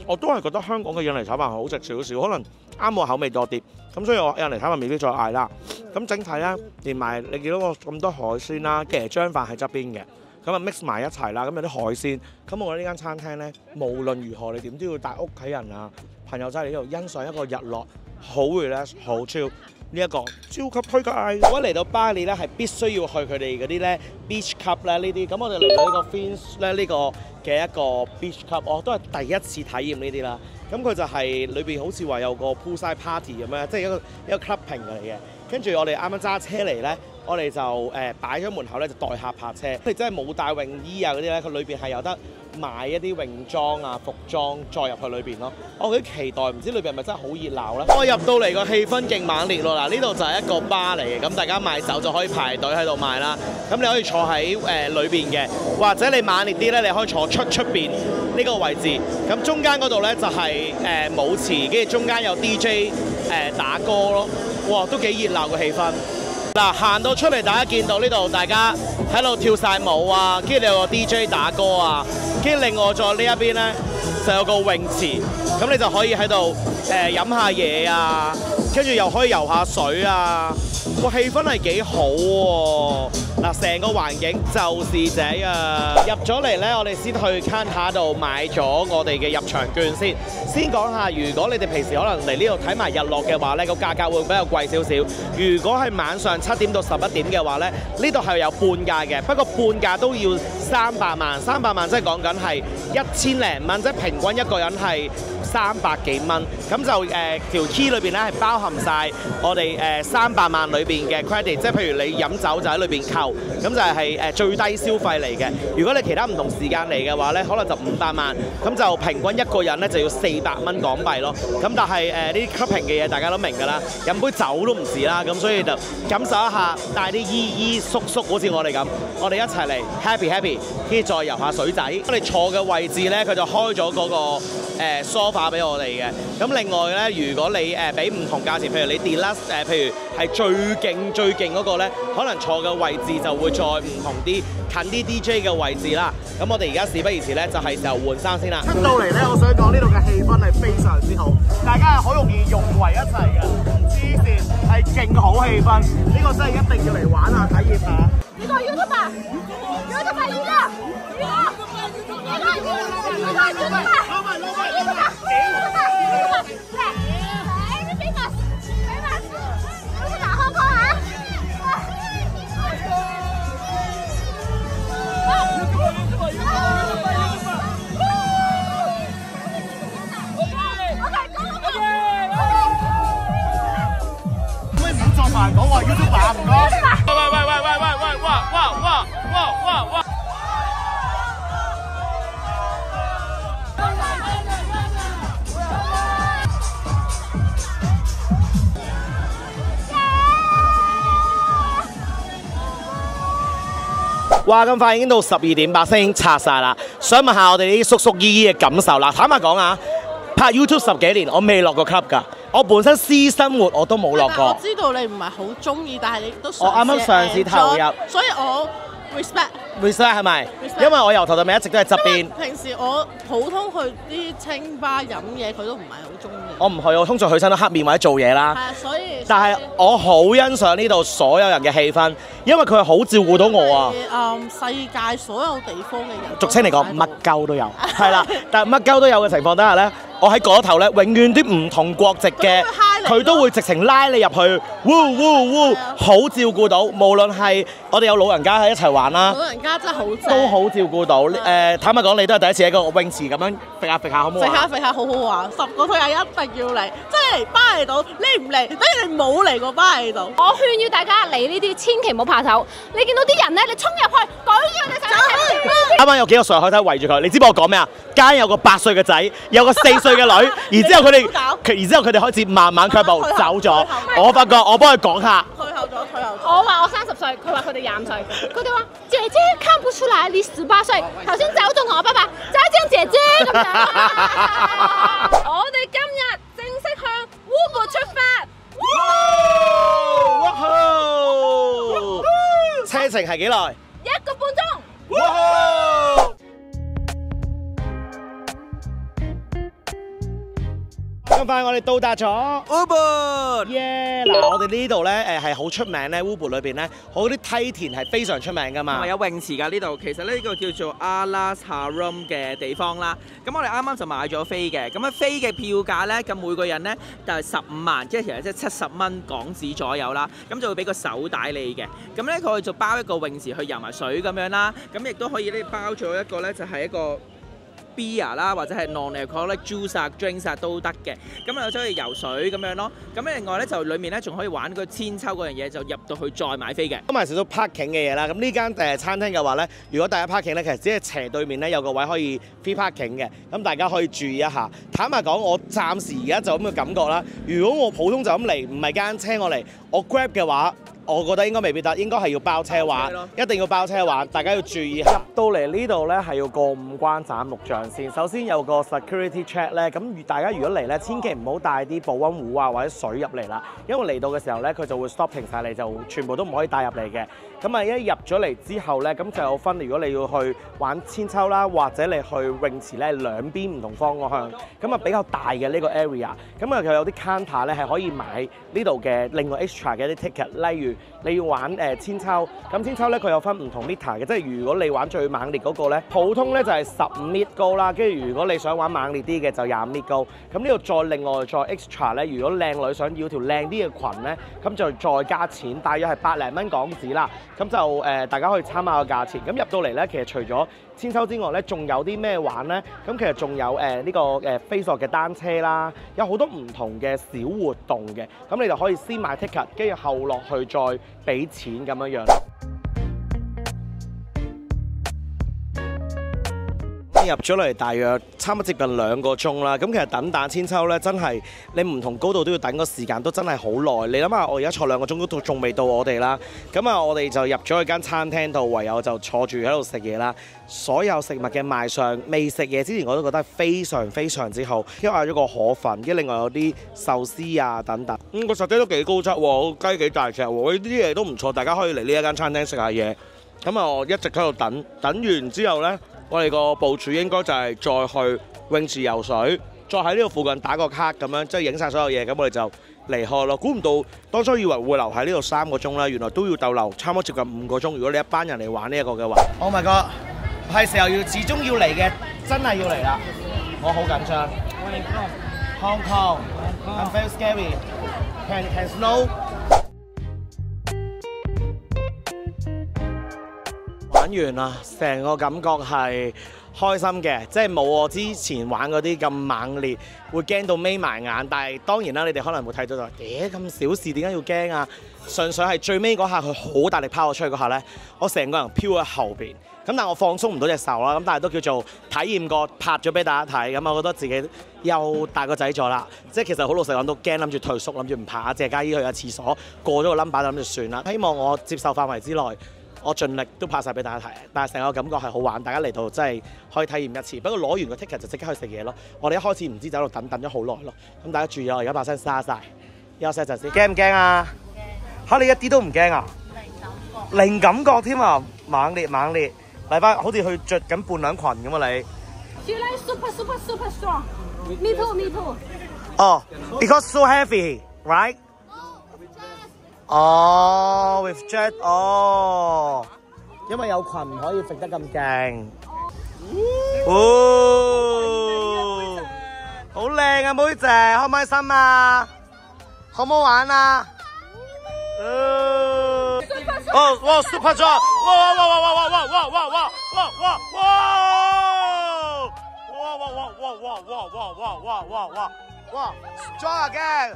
Speaker 1: 我都係覺得香港嘅印尼炒飯好食少少，可能啱我口味多啲，咁所以我印尼炒飯未必再嗌啦。咁整體咧，連埋你見到個咁多海鮮啦，椰漿飯喺側邊嘅，咁啊 mix 埋一齊啦，咁有啲海鮮，咁我覺得呢間餐廳咧，無論如何你點都要帶屋企人啊、朋友仔嚟呢度欣賞一個日落，好 relax，好 chill。呢一個超級推介，如果嚟到巴厘咧，係必須要去佢哋嗰啲咧 beach club 咧呢啲。咁我哋嚟到呢個 Fins 咧呢個嘅一個 beach club，我都係第一次體驗呢啲啦。咁佢就係裏邊好似話有個 poolside party 咁樣，即係一個 clubbing 嚟嘅。跟住我哋啱啱揸車嚟咧，我哋就擺咗門口咧，就代客泊車。你真係冇帶泳衣啊嗰啲咧，佢裏邊係有得買一啲泳裝啊、服裝再入去裏邊咯。我幾期待，唔知裏邊係咪真係好熱鬧咧？我入到嚟個氣氛勁猛烈咯！嗱，呢度就係一個吧嚟嘅，咁大家買酒就可以排隊喺度買啦。咁你可以坐喺裏邊嘅，或者你猛烈啲咧，你可以坐出邊呢個位置。咁中間嗰度咧就係舞池，跟住中間有 DJ 打歌咯。哇，都幾熱鬧個氣氛。嗱，行到出嚟，大家見到呢度，大家喺度跳晒舞啊，跟住你有個 DJ 打歌啊，跟住另外再呢一邊咧就有個泳池，咁你就可以喺度飲下嘢啊，跟住又可以游下水啊！個氣氛係幾好喎！嗱，成個環境就是這樣。入咗嚟呢，我哋先去 counter 度買咗我哋嘅入場券先。先講下，如果你哋平時可能嚟呢度睇埋日落嘅話呢，個價格會比較貴少少。如果係晚上7點到11點嘅話呢，呢度係有半價嘅，不過半價都要300萬，300萬即係講緊係1000零蚊，即係平均一個人係300幾蚊。咁就條 key 裏邊咧係包含晒我哋300萬裏邊嘅 credit， 即係譬如你飲酒就喺裏邊扣，咁就係最低消費嚟嘅。如果你其他唔同時間嚟嘅話咧，可能就500萬，咁就平均一個人咧就要400蚊港幣咯。咁但係呢啲 clubbing 嘅嘢大家都明㗎啦，飲杯酒都唔止啦，咁所以就感受一下，帶啲姨姨叔叔好似我哋咁，我哋一齊嚟 happy， 跟住再遊下水仔。我哋坐嘅位置咧，佢就開咗嗰個sofa 俾我哋嘅。咁另外咧，如果你俾唔同價錢，譬如你 deluxe 譬如係最勁嗰個咧，可能坐嘅位置就會再唔同啲，近啲 DJ 嘅位置啦。咁我哋而家事不宜遲咧，就係時候換衫先啦。出到嚟咧，我想講呢度嘅氣氛係非常之好，大家係好容易融為一齊嘅，黐線係勁好氣氛。呢個真係一定要嚟玩下、體驗下。
Speaker 6: 一個 YouTuber，
Speaker 1: 講話 YouTuber 唔該。哇！哇！咁快已經到12點，把聲已經拆晒啦。想問下我哋啲叔叔姨姨嘅感受啦。坦白講啊，拍 YouTube 10幾年，我未落過 club 㗎。我本身私生活我都冇落過。
Speaker 3: 我知道你唔係好中意，但係你都
Speaker 1: 我啱啱嘗試投入，
Speaker 3: 所以我 respect
Speaker 1: 係咪？因為我由頭到尾一直都喺側邊。
Speaker 3: 平時我普通去啲清吧飲嘢，佢都唔係好中意。
Speaker 1: 我唔去，我通常去親都黑面或者做嘢啦。
Speaker 3: 係啊，所以。
Speaker 1: 但係我好欣賞呢度所有人嘅氣氛，因為佢係好照顧到我啊。
Speaker 3: 世界所有地方嘅人，
Speaker 1: 俗稱嚟講乜鳩都有，係啦。但係乜鳩都有嘅情況底下咧，我喺嗰頭咧，永遠啲唔同國籍嘅佢都會直情拉你入去，好照顧到。無論係我哋有老人家喺一齊玩啦，
Speaker 3: 老人家真係好正，
Speaker 1: 都好照顧到。坦白講，你都係第一次喺個泳池咁樣揈下揈下，好唔好玩？
Speaker 3: 揈下好好玩，10個推介一定要嚟，即係嚟巴厘島，你唔嚟等於你冇嚟過巴厘島。
Speaker 2: 我勸要大家嚟呢啲，千祈唔好怕醜。你見到啲人咧，你衝入去，舉住你手。
Speaker 1: 啱啱有幾個上海灘圍住佢，你知唔知我講咩啊？間有個8歲嘅仔，有個4歲嘅女，然之後佢哋開始慢慢卻步走咗。我發覺我幫佢講下。
Speaker 2: 退後咗。我話我30歲，佢話佢哋25歲。佢哋話姐姐看不出來你18歲，頭先走仲同我爸爸再見姐姐咁樣。我哋今日正式向烏布出發。
Speaker 1: 車程係幾耐
Speaker 2: ？1個半鐘。
Speaker 1: 咁快我哋到達咗 Ubud， 耶！嗱，我哋呢度咧係好出名咧 ，Ubud 裏邊咧，好啲梯田係非常出名噶嘛。
Speaker 5: 有泳池㗎呢度，其實呢個叫做 Alas Haram 嘅地方啦。咁我哋啱啱就買咗飛嘅，咁飛嘅票價咧，咁每個人咧就係15萬，即係70蚊港紙左右啦。咁就會俾個手帶你嘅，咁咧佢就包一個泳池去游埋水咁樣啦。咁亦都可以咧包咗一個咧就係一個beer 啦，或者係 non-alcoholic juice 啊、drinks 啊都得嘅，咁啊可以游水咁樣咯。咁另外咧就裡面咧仲可以玩個千秋嗰樣嘢，就入到去再買飛嘅。
Speaker 1: 咁埋少少 parking 嘅嘢啦。咁呢間餐廳嘅話咧，如果大家 parking 咧，其實只係斜對面咧有個位可以 free parking 嘅，咁大家可以注意一下。坦白講，我暫時而家就咁嘅感覺啦。如果我普通就咁嚟，唔係間車我嚟，我 grab 嘅話，我覺得應該未必得，應該係要包車玩，一定要包車玩，大家要注意下。到嚟呢度咧係要過5關斬6將先。首先有個 security check 咧，咁大家如果嚟咧，千祈唔好帶啲保溫壺啊或者水入嚟啦，因為嚟到嘅時候咧，佢就會 stop 停晒你，就全部都唔可以帶入嚟嘅。咁啊一入咗嚟之後咧，咁就有分，如果你要去玩千秋啦，或者你去泳池咧，兩邊唔同方向，咁啊比較大嘅呢個 area， 咁啊佢有啲 counter 咧係可以買呢度嘅另外 extra 嘅一啲 ticket， 例如你要玩千秋，咁千秋咧佢有分唔同 meter 嘅，即係如果你玩最猛烈嗰個咧，普通咧就係15 meter 高啦，跟住如果你想玩猛烈啲嘅就25 meter 高，咁呢度再另外再 extra 咧，如果靚女想要條靚啲嘅裙咧，咁就再加錢，大約係百零蚊港紙啦。咁就大家可以參考個價錢。咁入到嚟咧，其實除咗千秋之外咧，仲有啲咩玩咧？咁其實仲有呢個飛索嘅單車啦，有好多唔同嘅小活動嘅。咁你就可以先買 ticket， 跟住後落去再俾錢咁樣樣咯。入咗嚟大約差唔多接近2個鐘啦，咁其實等打千秋咧，真係你唔同高度都要等個時間都真係好耐。你諗下，我而家坐2個鐘都仲未到我哋啦，咁啊我哋就入咗去間餐廳度，唯有就坐住喺度食嘢啦。所有食物嘅賣相，未食嘢之前我都覺得非常非常之好，因為嗌咗個河粉，跟住另外有啲壽司啊等等。個實際都幾高質喎，雞幾大隻喎，呢啲嘢都唔錯，大家可以嚟呢一間餐廳食下嘢。咁啊我一直喺度等完之後呢。我哋個部署應該就係再去泳池游水，再喺呢度附近打個卡咁樣，即係影晒所有嘢，咁我哋就離開咯。估唔到當初以為會留喺呢度3個鐘啦，原來都要逗留差唔多接近5個鐘。如果你一班人嚟玩呢一個嘅話，Oh my god， 係時候始終要嚟嘅，真係要嚟啦！我好緊張。Hong Kong, I'm very scary. Can snow？玩完啦，成個感覺係開心嘅，即係冇我之前玩嗰啲咁猛烈，會驚到眯埋眼。但係當然啦，你哋可能會睇到就咁小事點解要驚啊？純粹係最尾嗰下佢好大力拋我出去嗰下呢，我成個人飄喺後邊。咁但係我放鬆唔到隻手啦，咁但係都叫做體驗過，拍咗俾大家睇。咁我覺得自己又大個仔咗啦，即係其實好老實講都驚，諗住退縮，諗住唔爬謝家姨去下廁所，過咗個 number 就諗住算啦。希望我接受範圍之內。我盡力都拍晒俾大家睇，但係成個感覺係好玩，大家嚟到真係可以體驗一次。不過攞完個 ticket 就即刻去食嘢咯。我哋一開始唔知走度等咗好耐咯。咁大家注意我而家把聲沙晒，休息一陣先。驚唔驚啊？嚇你一啲都唔驚啊？零感覺添啊！猛烈嚟翻，好似去着緊伴娘裙咁啊你。
Speaker 2: You like super strong. Me too.
Speaker 1: Oh, because so heavy, right? 哦 ，with jet 哦，因為有裙唔可以揈得咁勁。哦，好靚啊，妹姐，開唔開心啊？好唔好玩啊？哦，哇 ，super strong， 哇 ，strong again，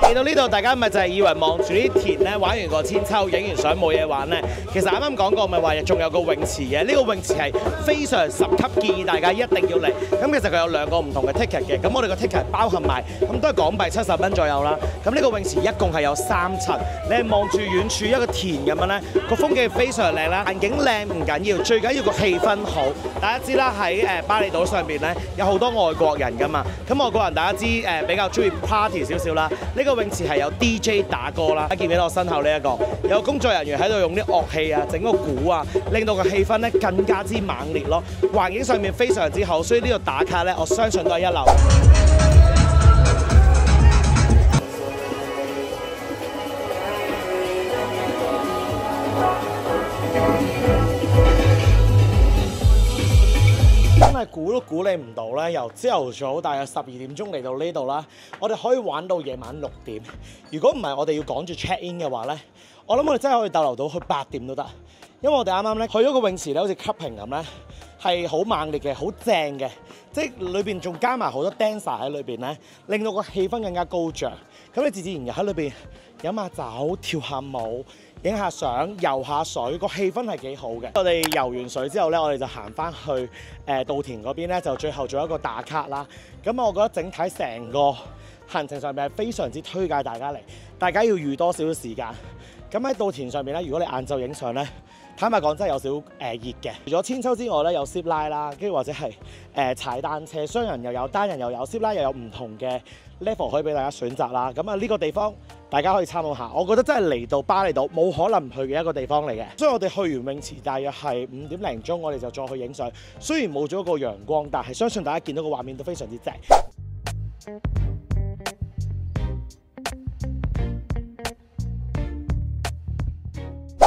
Speaker 1: 嚟到呢度，大家咪就係以為望住啲田咧，玩完個千秋，影完相冇嘢玩咧。其實啱啱講過，咪話仲有個泳池嘅。呢個泳池係非常十級，建議大家一定要嚟。咁其實佢有2個唔同嘅 ticket 嘅。咁我哋個 ticket 包含埋，咁都係港幣70蚊左右啦。咁呢個泳池一共係有3層，你係望住遠處一個田咁樣咧，個風景非常靚啦。環境靚唔緊要，最緊要個氣氛好。大家知啦，喺巴厘島上邊咧有好多外國人噶嘛。咁外國人大家知比較中意 party 少少啦。呢個泳池係有 DJ 打歌啦，見唔見到我身後呢一個有工作人員喺度用啲樂器啊，整個鼓啊，令到個氣氛咧更加之猛烈咯。環境上面非常之好，所以呢度打卡咧，我相信都係一流。真係估都估你唔到咧，由朝頭早大約12點鐘嚟到呢度啦，我哋可以玩到夜晚6點。如果唔係我哋要趕住 check in 嘅話咧，我諗我哋真係可以逗留到去8點都得。因為我哋啱啱咧去咗個泳池咧，好似 clubbing 咁咧，係好猛烈嘅，好正嘅，即係裏邊仲加埋好多 dancer 喺裏邊咧，令到個氣氛更加高漲。咁你自然然喺裏邊飲下酒、跳下舞，影下相、游下水，個氣氛係幾好嘅。我哋游完水之後呢，我哋就行翻去稻田嗰邊呢，就最後做一個打卡啦。咁我覺得整體成個行程上面係非常之推介大家嚟，大家要預多少少時間。咁喺稻田上面呢，如果你晏晝影相呢，坦白講真係有少熱嘅。除咗千秋之外咧，有 zip line 啦，跟住或者係踩單車，雙人又有，單人又有 zip line 又有唔同嘅 level 可以俾大家選擇啦。咁啊呢個地方大家可以參考下，我覺得真係嚟到巴厘島冇可能唔去嘅一個地方嚟嘅。所以我哋去完泳池大約係5點零鐘，我哋就再去影相。雖然冇咗個陽光，但係相信大家見到個畫面都非常之正。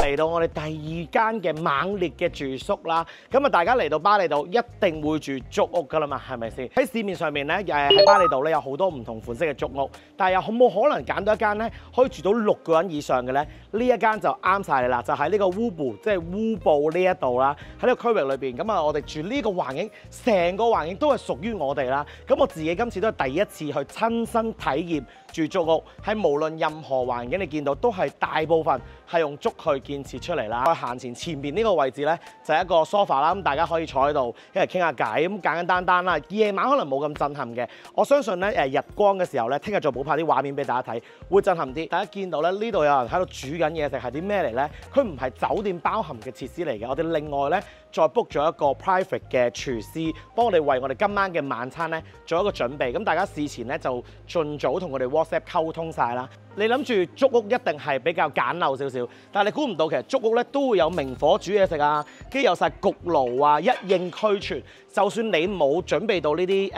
Speaker 1: 嚟到我哋第二間嘅猛烈嘅住宿啦，咁啊大家嚟到巴厘島一定會住竹屋噶啦嘛，係咪先？喺市面上面咧，喺巴厘島咧有好多唔同款式嘅竹屋，但係有冇可能揀到一間咧可以住到6個人以上嘅咧？呢一間就啱晒你啦，就喺呢個烏布，即係烏布呢一度啦，喺呢個區域裏邊，咁啊我哋住呢個環境，成個環境都係屬於我哋啦。咁我自己今次都係第一次去親身體驗住竹屋，係無論任何環境你見到都係大部分係用竹去建設出嚟啦。我行前邊呢個位置咧就係一個 sofa 啦，咁大家可以坐喺度一齊傾下偈，咁簡簡單單啦。夜晚可能冇咁震撼嘅，我相信咧日光嘅時候咧，聽日再補拍啲畫面俾大家睇，會震撼啲。大家見到咧呢度有人喺度煮緊嘢食，係啲咩嚟咧？佢唔係酒店包含嘅設施嚟嘅，我哋另外咧再 book 咗一個 private 嘅廚師，幫我哋為我哋今晚嘅晚餐咧做一個準備。咁大家事前咧就盡早同佢哋 WhatsApp 溝通晒啦。你諗住竹屋一定係比較簡陋少少，但係你估唔到其實竹屋咧都會有明火煮嘢食啊，跟住有晒焗爐啊，一應俱全。就算你冇準備到呢啲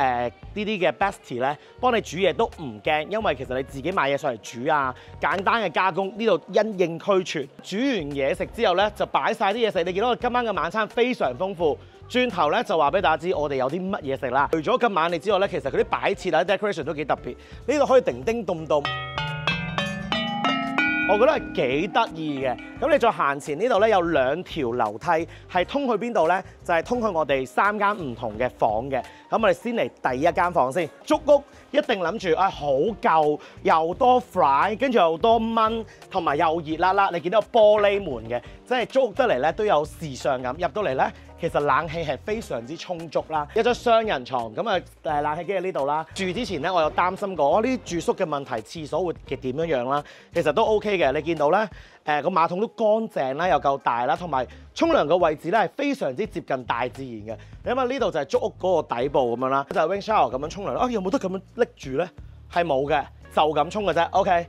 Speaker 1: 嘅 bestie 咧，幫你煮嘢都唔驚，因為其實你自己買嘢上嚟煮啊，簡單嘅加工呢度因應俱全。煮完嘢食之後咧，就擺晒啲嘢食。你見到我今晚嘅晚餐非常豐富。轉頭咧就話俾大家知我哋有啲乜嘢食啦。除咗今晚你之外咧，其實佢啲擺設啊、decoration 都幾特別。呢度可以叮叮咚咚。我覺得係幾得意嘅。咁你再行前呢度咧有2條樓梯，係通去邊度咧？就係通去我哋3間唔同嘅房嘅。咁我哋先嚟第一間房先。竹屋一定諗住好舊，又多 fly， 跟住又多蚊，同埋又熱辣辣。你見到有玻璃門嘅，即係竹屋得嚟咧都有時尚感。入到嚟咧，其實冷氣係非常之充足啦。一張雙人床，咁啊冷氣機喺呢度啦。住之前咧，我有擔心過，呢啲住宿嘅問題，廁所會點樣啦？其實都 OK 嘅。你見到咧，個馬桶都乾淨啦，又夠大啦，同埋沖涼嘅位置咧係非常之接近大自然嘅。你諗下呢度就係竹屋嗰個底部咁樣啦，就係 rain shower 咁樣沖涼。有冇得咁樣拎住咧？係冇嘅，就咁沖嘅啫。OK。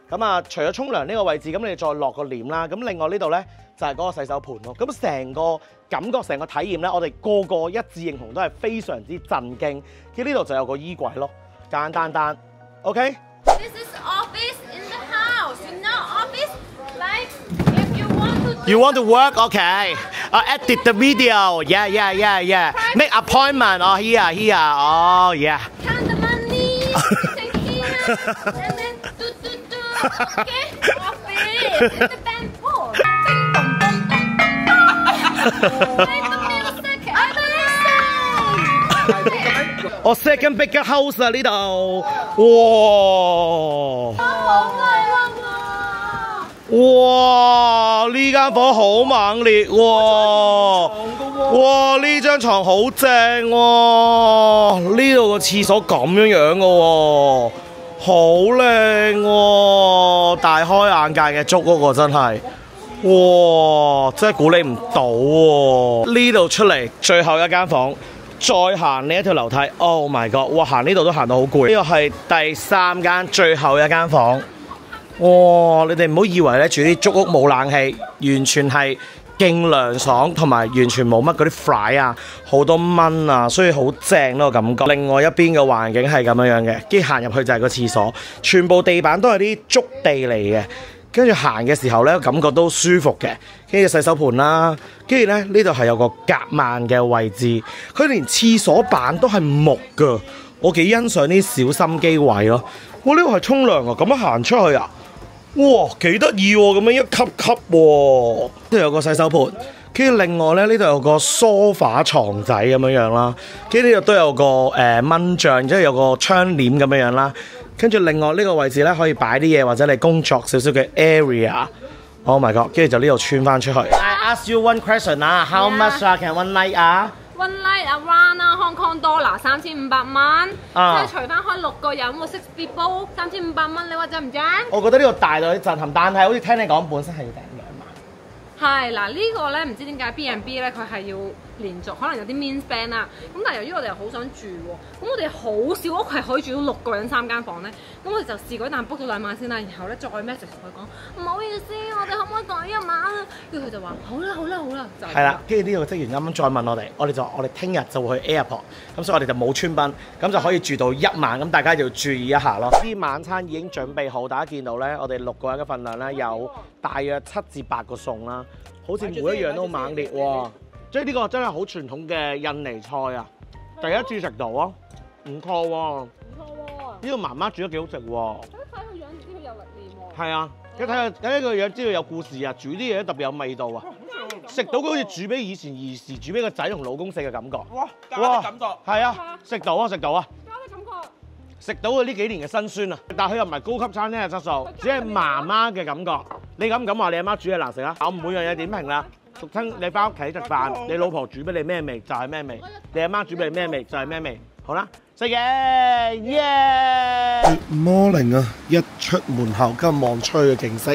Speaker 1: 咁啊，除咗沖涼呢個位置，咁你再落個簾啦。咁另外呢度咧就係嗰個洗手盆咯。咁成個感覺、成個體驗咧，我哋個個一致認同都係非常之震驚。跟住呢度就有個衣櫃咯，簡單單。OK。
Speaker 2: This is office in the house. You know office like if you want to.
Speaker 1: You want to work? Okay. Edit the video. Yeah. Make appointment. Oh here. Oh yeah.
Speaker 2: Count the money. Take it out, and then do. Okay. Office in the bank hall. Ding dong dong dong. Wait a minute. I believe.
Speaker 1: 我 second big house 啊呢度，哇！哇！呢間房好猛烈喎！哇！呢張床好正喎！呢度個廁所咁樣嘅喎，好靚喎！大開眼界嘅竹屋喎，真係，哇！真係估你唔到喎！呢度出嚟最後一間房。再行呢一條樓梯 ，Oh my god！ 哇，行呢度都行到好攰。呢個係第3間最後一間房。哇！你哋唔好以為咧住啲竹屋冇冷氣，完全係勁涼爽，同埋完全冇乜嗰啲 fly 啊，好多蚊啊，所以好正咯感覺。另外一邊嘅環境係咁樣嘅，跟住行入去就係個廁所，全部地板都係啲竹地嚟嘅。跟住行嘅時候咧，感覺都舒服嘅。跟住洗手盆啦，跟住咧呢度係有個夾萬嘅位置，佢連廁所板都係木㗎，我幾欣賞啲小心機位咯。哇！呢個係沖涼啊，咁樣行出去啊，哇幾得意喎，咁樣一級級喎。呢度有個洗手盆，跟住另外咧呢度有個梳化床仔咁樣啦，跟住呢度都有個蚊帳，即係有個窗簾咁樣啦。跟住另外呢個位置咧可以擺啲嘢或者你工作少少嘅 area。Oh my god！ 跟住就呢度穿翻出去。I ask you one question 啊，How much can one night 啊
Speaker 2: One night around 啦，Hong Kong dollar 3500蚊，即係除翻開6個人，我6 people 3500蚊，你話正唔正？
Speaker 1: 我覺得呢個大到震撼，但係好似聽你講本身係要訂2萬。
Speaker 2: 係嗱，呢個咧唔知點解 B&B 咧佢係要連續，可能有啲 mean span 啦。咁但係由於我哋又好想住喎，咁我哋好少屋係可以住到6個人3間房咧。咁我哋就試過一啖 book 咗2晚先啦，然後咧再 message 同佢講唔好意思，我哋可唔可以改1晚？跟住佢就話好啦好啦好啦，就係
Speaker 1: 啦。跟住呢個職員啱啱再問我哋，我哋聽日就會去 airport， 咁所以我哋就冇穿賓，咁就可以住到1晚，咁大家要注意一下咯。啲晚餐已經準備好，大家見到咧，我哋6個人嘅份量咧有大約7至8個餸啦，好似每一樣都猛烈喎。即係呢個真係好傳統嘅印尼菜啊！第一次食到啊，唔錯喎。唔錯喎。呢個媽媽煮得幾好食喎。
Speaker 2: 睇佢樣知佢有歷練喎。
Speaker 1: 係啊，一睇個樣知道有故事啊，煮啲嘢特別有味道啊。食到佢好似煮俾以前兒時煮俾個仔同老公食嘅感覺。哇！家的感覺。係啊，食到啊，食到啊。
Speaker 2: 家的感覺。
Speaker 1: 食到佢呢幾年嘅辛酸啊！但係佢又唔係高級餐廳嘅質素，只係媽媽嘅感覺。你敢唔敢話你阿媽煮嘢難食啊？我每樣嘢點評啦。俗稱你翻屋企食飯，你老婆煮俾你咩味就係咩味，你阿媽煮俾你咩味就係咩味。好啦，食嘢，耶！Good morning 啊！一出門口今日望出去嘅景色，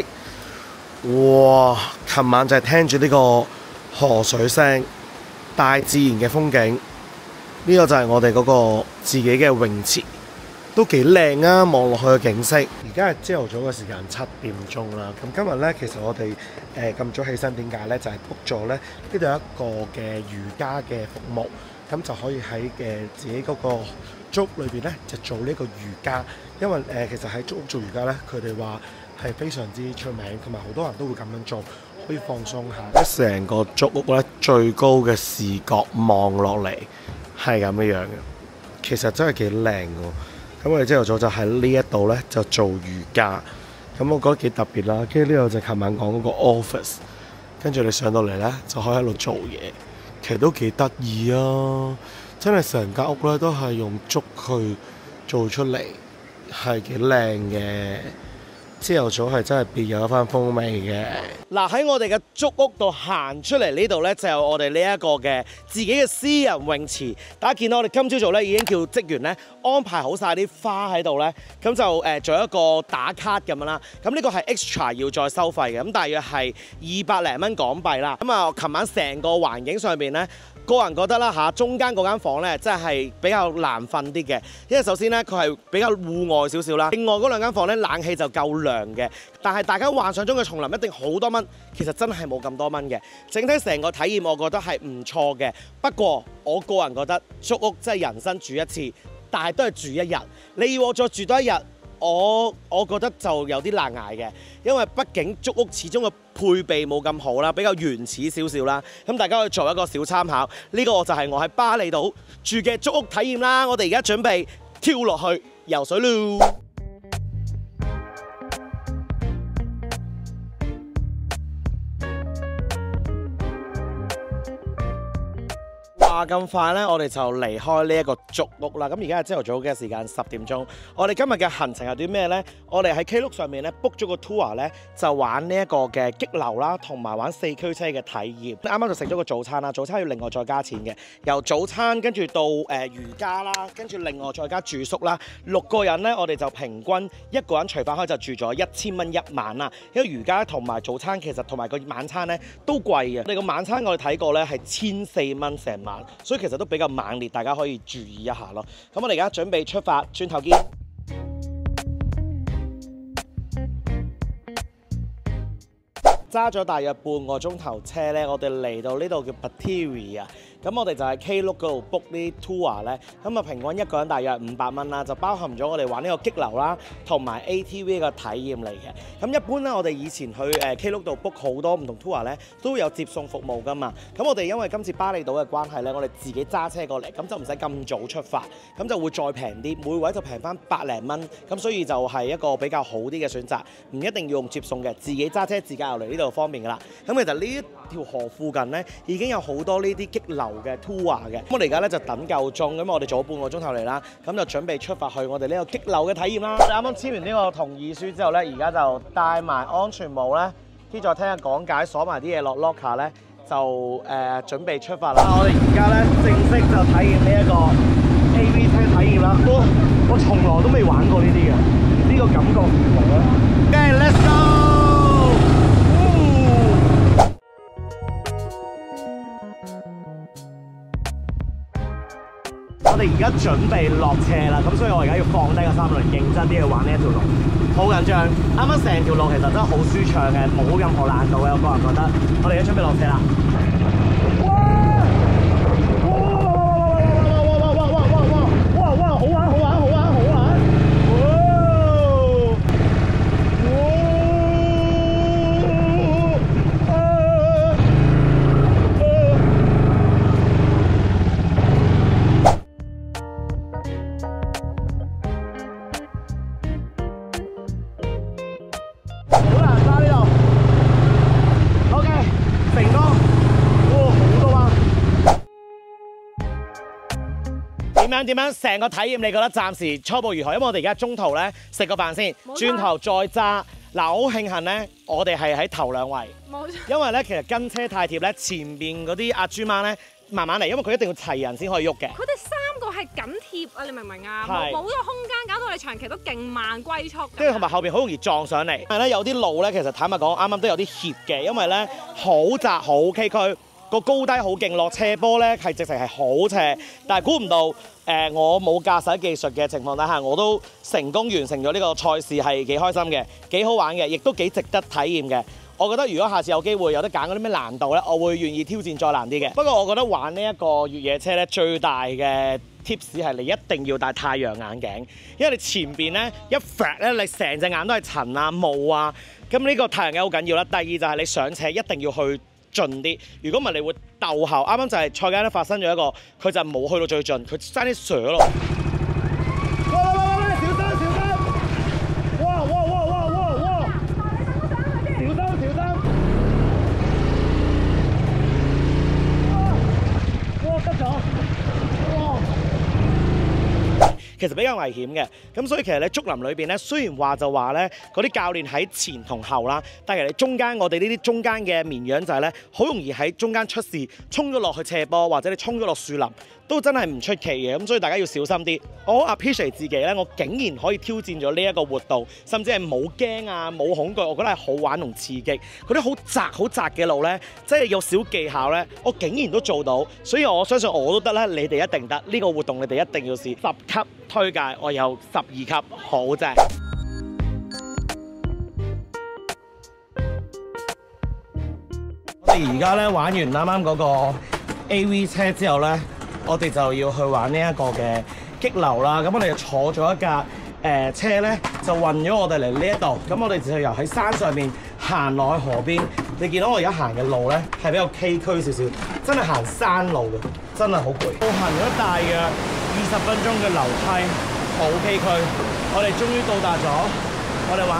Speaker 1: 哇！琴晚就係聽住呢個河水聲，大自然嘅風景。呢個就係我哋嗰個自己嘅泳池。都幾靚啊！望落去嘅景色，而家係朝頭早嘅時間7點鐘啦。咁今日咧，其實我哋咁早起身點解咧？就係 book 咗咧呢度有一個嘅瑜伽嘅服務，咁就可以喺自己嗰個租屋裏邊咧就做呢個瑜伽。因為其實喺租屋做瑜伽咧，佢哋話係非常之出名，同埋好多人都會咁樣做，可以放鬆下。成個租屋咧最高嘅視覺望落嚟係咁樣嘅，其實真係幾靚㗎。咁我哋朝頭早就喺呢一度咧就做瑜伽，咁我覺得幾特別啦。跟住呢度就琴晚講嗰個 office， 跟住你上到嚟咧就可以喺度做嘢，其實都幾得意啊！真係成間屋咧都係用竹去做出嚟，係幾靚嘅。朝頭早係真係別有一番風味嘅。嗱，喺我哋嘅竹屋度行出嚟呢度呢，就有我哋呢一個嘅自己嘅私人泳池。大家見到我哋今朝早呢已經叫職員呢安排好晒啲花喺度呢，咁就做一個打卡咁樣啦。咁呢個係 extra 要再收費嘅，咁大約係200零蚊港幣啦。咁啊，琴晚成個環境上面呢，個人覺得啦嚇，中間嗰間房咧真係比較難瞓啲嘅，因為首先咧佢係比較戶外少少啦，另外嗰兩間房咧冷氣就夠涼嘅，但係大家幻想中嘅叢林一定好多蚊，其實真係冇咁多蚊嘅。整體成個體驗我覺得係唔錯嘅，不過我個人覺得租屋真係人生住一次，但係都係住一日，你要我再住多一日，我覺得就有啲難捱嘅，因為畢竟租屋始終個配備冇咁好啦，比較原始少少啦。咁大家可以作一個小參考。呢個就係我喺巴厘島住嘅租屋體驗啦。我哋而家準備跳落去游水咯。話咁快咧，我哋就離開呢一個竹屋啦。咁而家係朝頭早嘅時間10點鐘。我哋今日嘅行程有啲咩呢？我哋喺 Klook 上面咧 book 咗個 tour 咧，就玩呢一個嘅激流啦，同埋玩4驅車嘅體驗。啱啱就食咗個早餐啦，早餐要另外再加錢嘅。由早餐跟住到瑜伽啦，跟住另外再加住宿啦。6個人咧，我哋就平均一個人除翻開就住咗1000蚊1晚啦。因為瑜伽同埋早餐其實同埋個晚餐咧都貴嘅。我哋個晚餐我哋睇過咧係1400蚊成晚。所以其實都比較猛烈，大家可以注意一下咯。咁我哋而家準備出發，轉頭見。揸咗大約半個鐘頭車咧，我哋嚟到呢度叫 Battery 啊。咁我哋就喺 Klook 嗰度 book 啲 tour 咧，咁啊平均一個人大約500蚊啦，就包含咗我哋玩呢個激流啦，同埋 ATV 嘅體驗嚟嘅。咁一般咧，我哋以前去Klook 度 book 好多唔同 tour 咧，都有接送服務噶嘛。咁我哋因為今次巴厘島嘅關係咧，我哋自己揸車過嚟，咁就唔使咁早出發，咁就會再平啲，每位就平翻百零蚊。咁所以就係一個比較好啲嘅選擇，唔一定要用接送嘅，自己揸車自駕遊嚟呢度方便噶啦。咁其實呢一條河附近咧，已經有好多呢啲激流嘅 tour 嘅，咁我哋而家咧就等夠鐘，咁我哋早半個鐘頭嚟啦，咁就準備出發去我哋呢個激流嘅體驗啦。我哋啱啱簽完呢個同意書之後咧，而家就戴埋安全帽咧，跟住再聽下講解，鎖埋啲嘢落 locker 咧，就準備出發啦。我哋而家咧正式就體驗呢一個 AV 車體驗啦。我從來都未玩過呢啲嘅，呢個感覺如何咧？OK，let's go！我哋而家準備落車啦，咁所以我而家要放低個三輪，認真啲去玩呢一條路，好緊張。啱啱成條路其實真係好舒暢嘅，冇任何難度嘅，我個人覺得。我哋而家準備落車啦。哇！好玩！點樣？成個體驗你覺得暫時初步如何？因為我哋而家中途咧食個飯先，轉頭再揸。嗱，好慶幸咧，我哋係喺頭兩位。冇錯。因為咧，其實跟車太貼咧，前面嗰啲阿豬媽咧慢慢嚟，因為佢一定要齊人先可以喐嘅。
Speaker 2: 佢哋3個係緊貼啊！你明唔明啊？冇咗空間，搞到你長期都勁慢龜速。跟住
Speaker 1: 同埋後邊好容易撞上嚟。因為咧有啲路咧，其實坦白講，啱啱都有啲怯嘅，因為咧好窄好崎嶇。個高低好勁，落斜坡咧係直情係好斜，但係估唔到我冇駕駛技術嘅情況底下，我都成功完成咗呢個賽事，係幾開心嘅，幾好玩嘅，亦都幾值得體驗嘅。我覺得如果下次有機會有得揀嗰啲咩難度咧，我會願意挑戰再難啲嘅。不過我覺得玩呢一個越野車咧，最大嘅 tips 係你一定要戴太陽眼鏡，因為你前邊咧一 flat 咧，你成隻眼都係塵啊霧啊，咁呢個太陽鏡好緊要啦。第二就係你上斜一定要去盡啲，如果唔係你會鬥後。啱啱就係賽間咧發生咗一個，佢就冇去到最盡，佢爭啲瀡咯。喂！小心！哇！小心！哇！得咗！哇！其實比較危險嘅，咁所以其實咧竹林裏邊咧，雖然話就話咧嗰啲教練喺前同後啦，但係其實中間我哋呢啲中間嘅綿羊仔咧，好容易喺中間出事，衝咗落去斜坡或者你衝咗落樹林，都真係唔出奇嘅。咁所以大家要小心啲。我好 appreciate 自己咧，我竟然可以挑戰咗呢一個活動，甚至係冇驚啊冇恐懼，我覺得係好玩同刺激。嗰啲好窄嘅路咧，即係有小技巧咧，我竟然都做到，所以我相信我都得啦，你哋一定得。呢個活動你哋一定要試，10級推介，我有12級，好正。我哋而家咧玩完啱啱嗰個 AV 車之後咧，我哋就要去玩呢一個嘅激流啦。咁我哋就坐咗一架車咧，就運咗我哋嚟呢一度。咁我哋就由喺山上面行落去河邊。你見到我而家行嘅路咧係比較崎嶇少少，真係行山路嘅，真係好攰。我行咗大約20分鐘嘅樓梯，好崎嶇。我哋終於到達咗我哋玩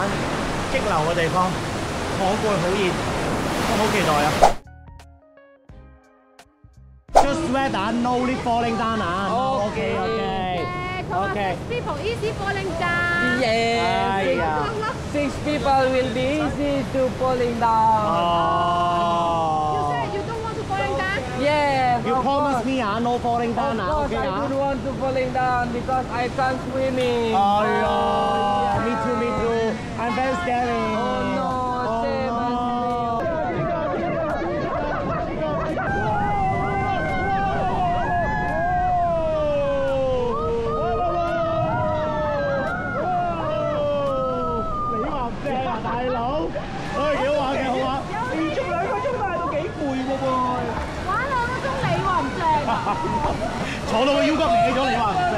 Speaker 1: 激流嘅地方，好攰好熱，我好期待啊！Just sweat and no leaf falling down 啊 ！OK。
Speaker 2: People easy falling down.
Speaker 6: Yeah. 6 people will be easy to falling down.
Speaker 2: You said you don't want to falling down?
Speaker 6: Yeah.
Speaker 1: You promise me no falling down 啊
Speaker 6: Of course, I don't want to falling down because I can't swimming.
Speaker 1: Me too. I'm very scary.
Speaker 6: Oh no, same as me.
Speaker 1: 大佬，幾好玩嘅，好玩。連續2個鐘帶到幾攰喎噃。
Speaker 2: 玩2個鐘你話唔正？
Speaker 1: 坐到個腰骨歪咗，你話唔正？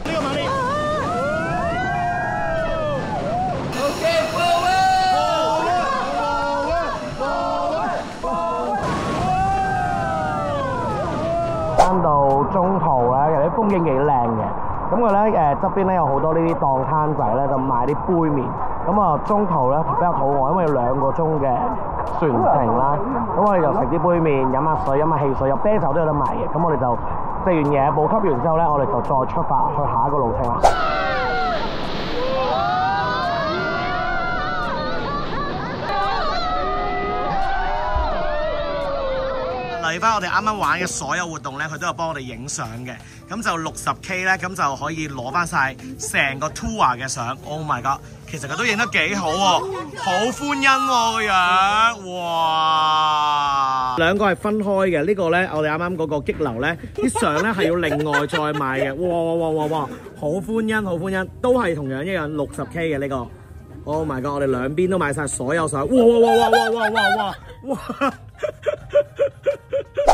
Speaker 1: 呢個猛烈。
Speaker 6: Okay, forward.
Speaker 1: 翻到中途咧，其實啲風景幾靚嘅。咁佢咧側邊咧有好多呢啲檔攤仔咧，就賣啲杯麵。咁啊中途咧比較肚餓，因為有2個鐘嘅船程啦。咁我哋就食啲杯麵，飲下水，飲下汽水，有啤酒都有得賣嘅。咁我哋就食完嘢補給完之後咧，我哋就再出發去下一個路程啦。留意翻我哋啱啱玩嘅所有活動咧，佢都有幫我哋影相嘅。咁就60K 咧，咁就可以攞翻晒成個 tour 嘅相。Oh my god！ 其實佢都影得幾好喎，好歡欣喎個樣，哇！兩個係分開嘅，呢個咧我哋啱啱嗰個激流咧，啲相咧係要另外再買嘅。哇！好歡欣，好歡欣，都係同樣一樣60K 嘅呢個。Oh my god！ 我哋兩邊都買晒所有相。哇！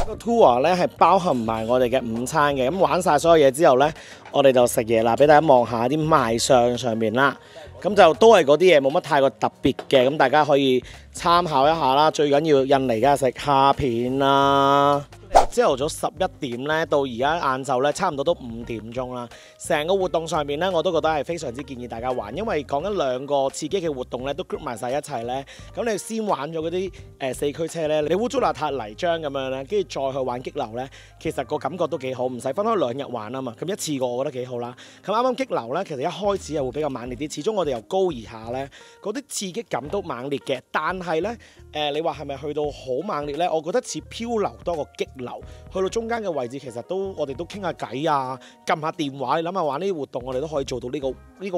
Speaker 1: 個 tour 咧係包含埋我哋嘅午餐嘅，咁玩晒所有嘢之後咧，我哋就食嘢啦，俾大家望下啲賣相上面啦。咁就都係嗰啲嘢，冇乜太過特別嘅，咁大家可以參考一下啦。最緊要印尼梗係食蝦片啦。朝頭早11點咧，到而家晏晝咧，差唔多都5點鐘啦。成個活動上面咧，我都覺得係非常之建議大家玩，因為講緊兩個刺激嘅活動咧，都 group 埋晒一齊咧。咁你先玩咗嗰啲4驅車咧，你污糟邋遢泥漿咁樣咧，跟住再去玩激流咧，其實個感覺都幾好，唔使分開2日玩啊嘛。咁一次過我覺得幾好啦。咁啱啱激流咧，其實一開始係會比較猛烈啲，始終我哋由高而下咧，嗰啲刺激感都猛烈嘅。但係咧，你話係咪去到好猛烈咧？我覺得似漂流多過激流。去到中間嘅位置，其實我哋都傾下偈啊，撳下電話。你諗下玩呢啲活動，我哋都可以做到呢個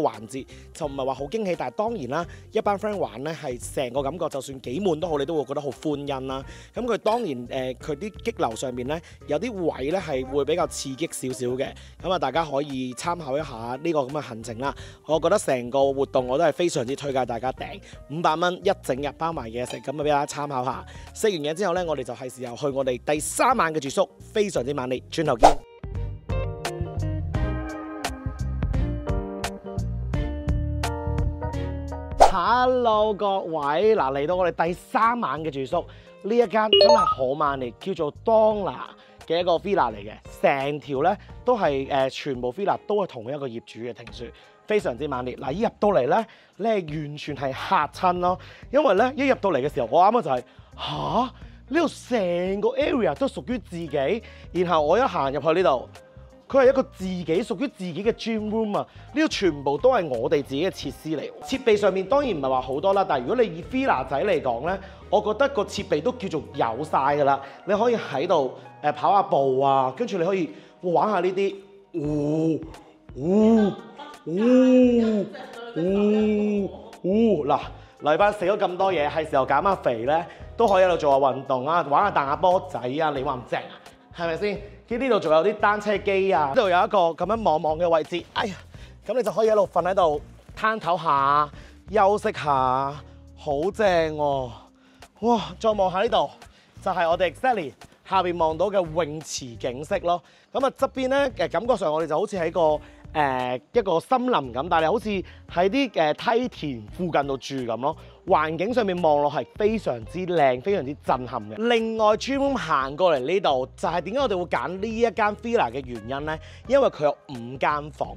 Speaker 1: 環節，就唔係話好驚喜。但係當然啦，一班 friend 玩咧係成個感覺，就算幾悶都好，你都會覺得好歡欣啦。咁佢當然佢啲激流上面咧有啲位咧係會比較刺激少少嘅。咁啊，大家可以參考一下呢個咁嘅行程啦。我覺得成個活動我都係非常之推介大家訂500蚊一整日包埋嘢食，咁啊俾大家參考下。食完嘢之後咧，我哋就係時候去我哋第3晚嘅住宿。非常之猛烈，轉頭見。Hello 各位，嗱嚟到我哋第3晚嘅住宿，呢一間真係好猛烈，叫做當拿嘅一個 villa 嚟嘅，成條咧都係全部 villa 都係同一個業主嘅，聽說非常之猛烈。嗱，一入到嚟咧，你係完全係嚇親咯，因為咧一入到嚟嘅時候，我啱啱就係嚇。呢度成個 area 都屬於自己，然後我一行入去呢度，佢係一個自己屬於自己嘅 gym room 啊！呢度全部都係我哋自己嘅設施嚟。設備上面當然唔係話好多啦，但係如果你以 villa 仔嚟講咧，我覺得個設備都叫做有晒㗎啦。你可以喺度跑下步啊，跟住你可以玩下呢啲，嗱，禮拜食咗咁多嘢，係時候減下肥咧。都可以喺度做下運動啊，玩下彈下波仔啊，你話唔正啊？係咪先？跟呢度仲有啲單車機啊，呢度有一個咁樣望望嘅位置，哎呀，咁你就可以一路瞓喺度攤唞下、休息下，好正喎！哇，再望下呢度，就係我哋 exactly 下邊望到嘅泳池景色咯。咁啊側邊咧，感覺上我哋就好似喺一個森林咁，但係好似喺啲梯田附近度住咁咯。環境上面望落係非常之靚，非常之震撼嘅。另外，專門行過嚟呢度，就係點解我哋會揀呢一間 villa 嘅原因呢？因為佢有5間房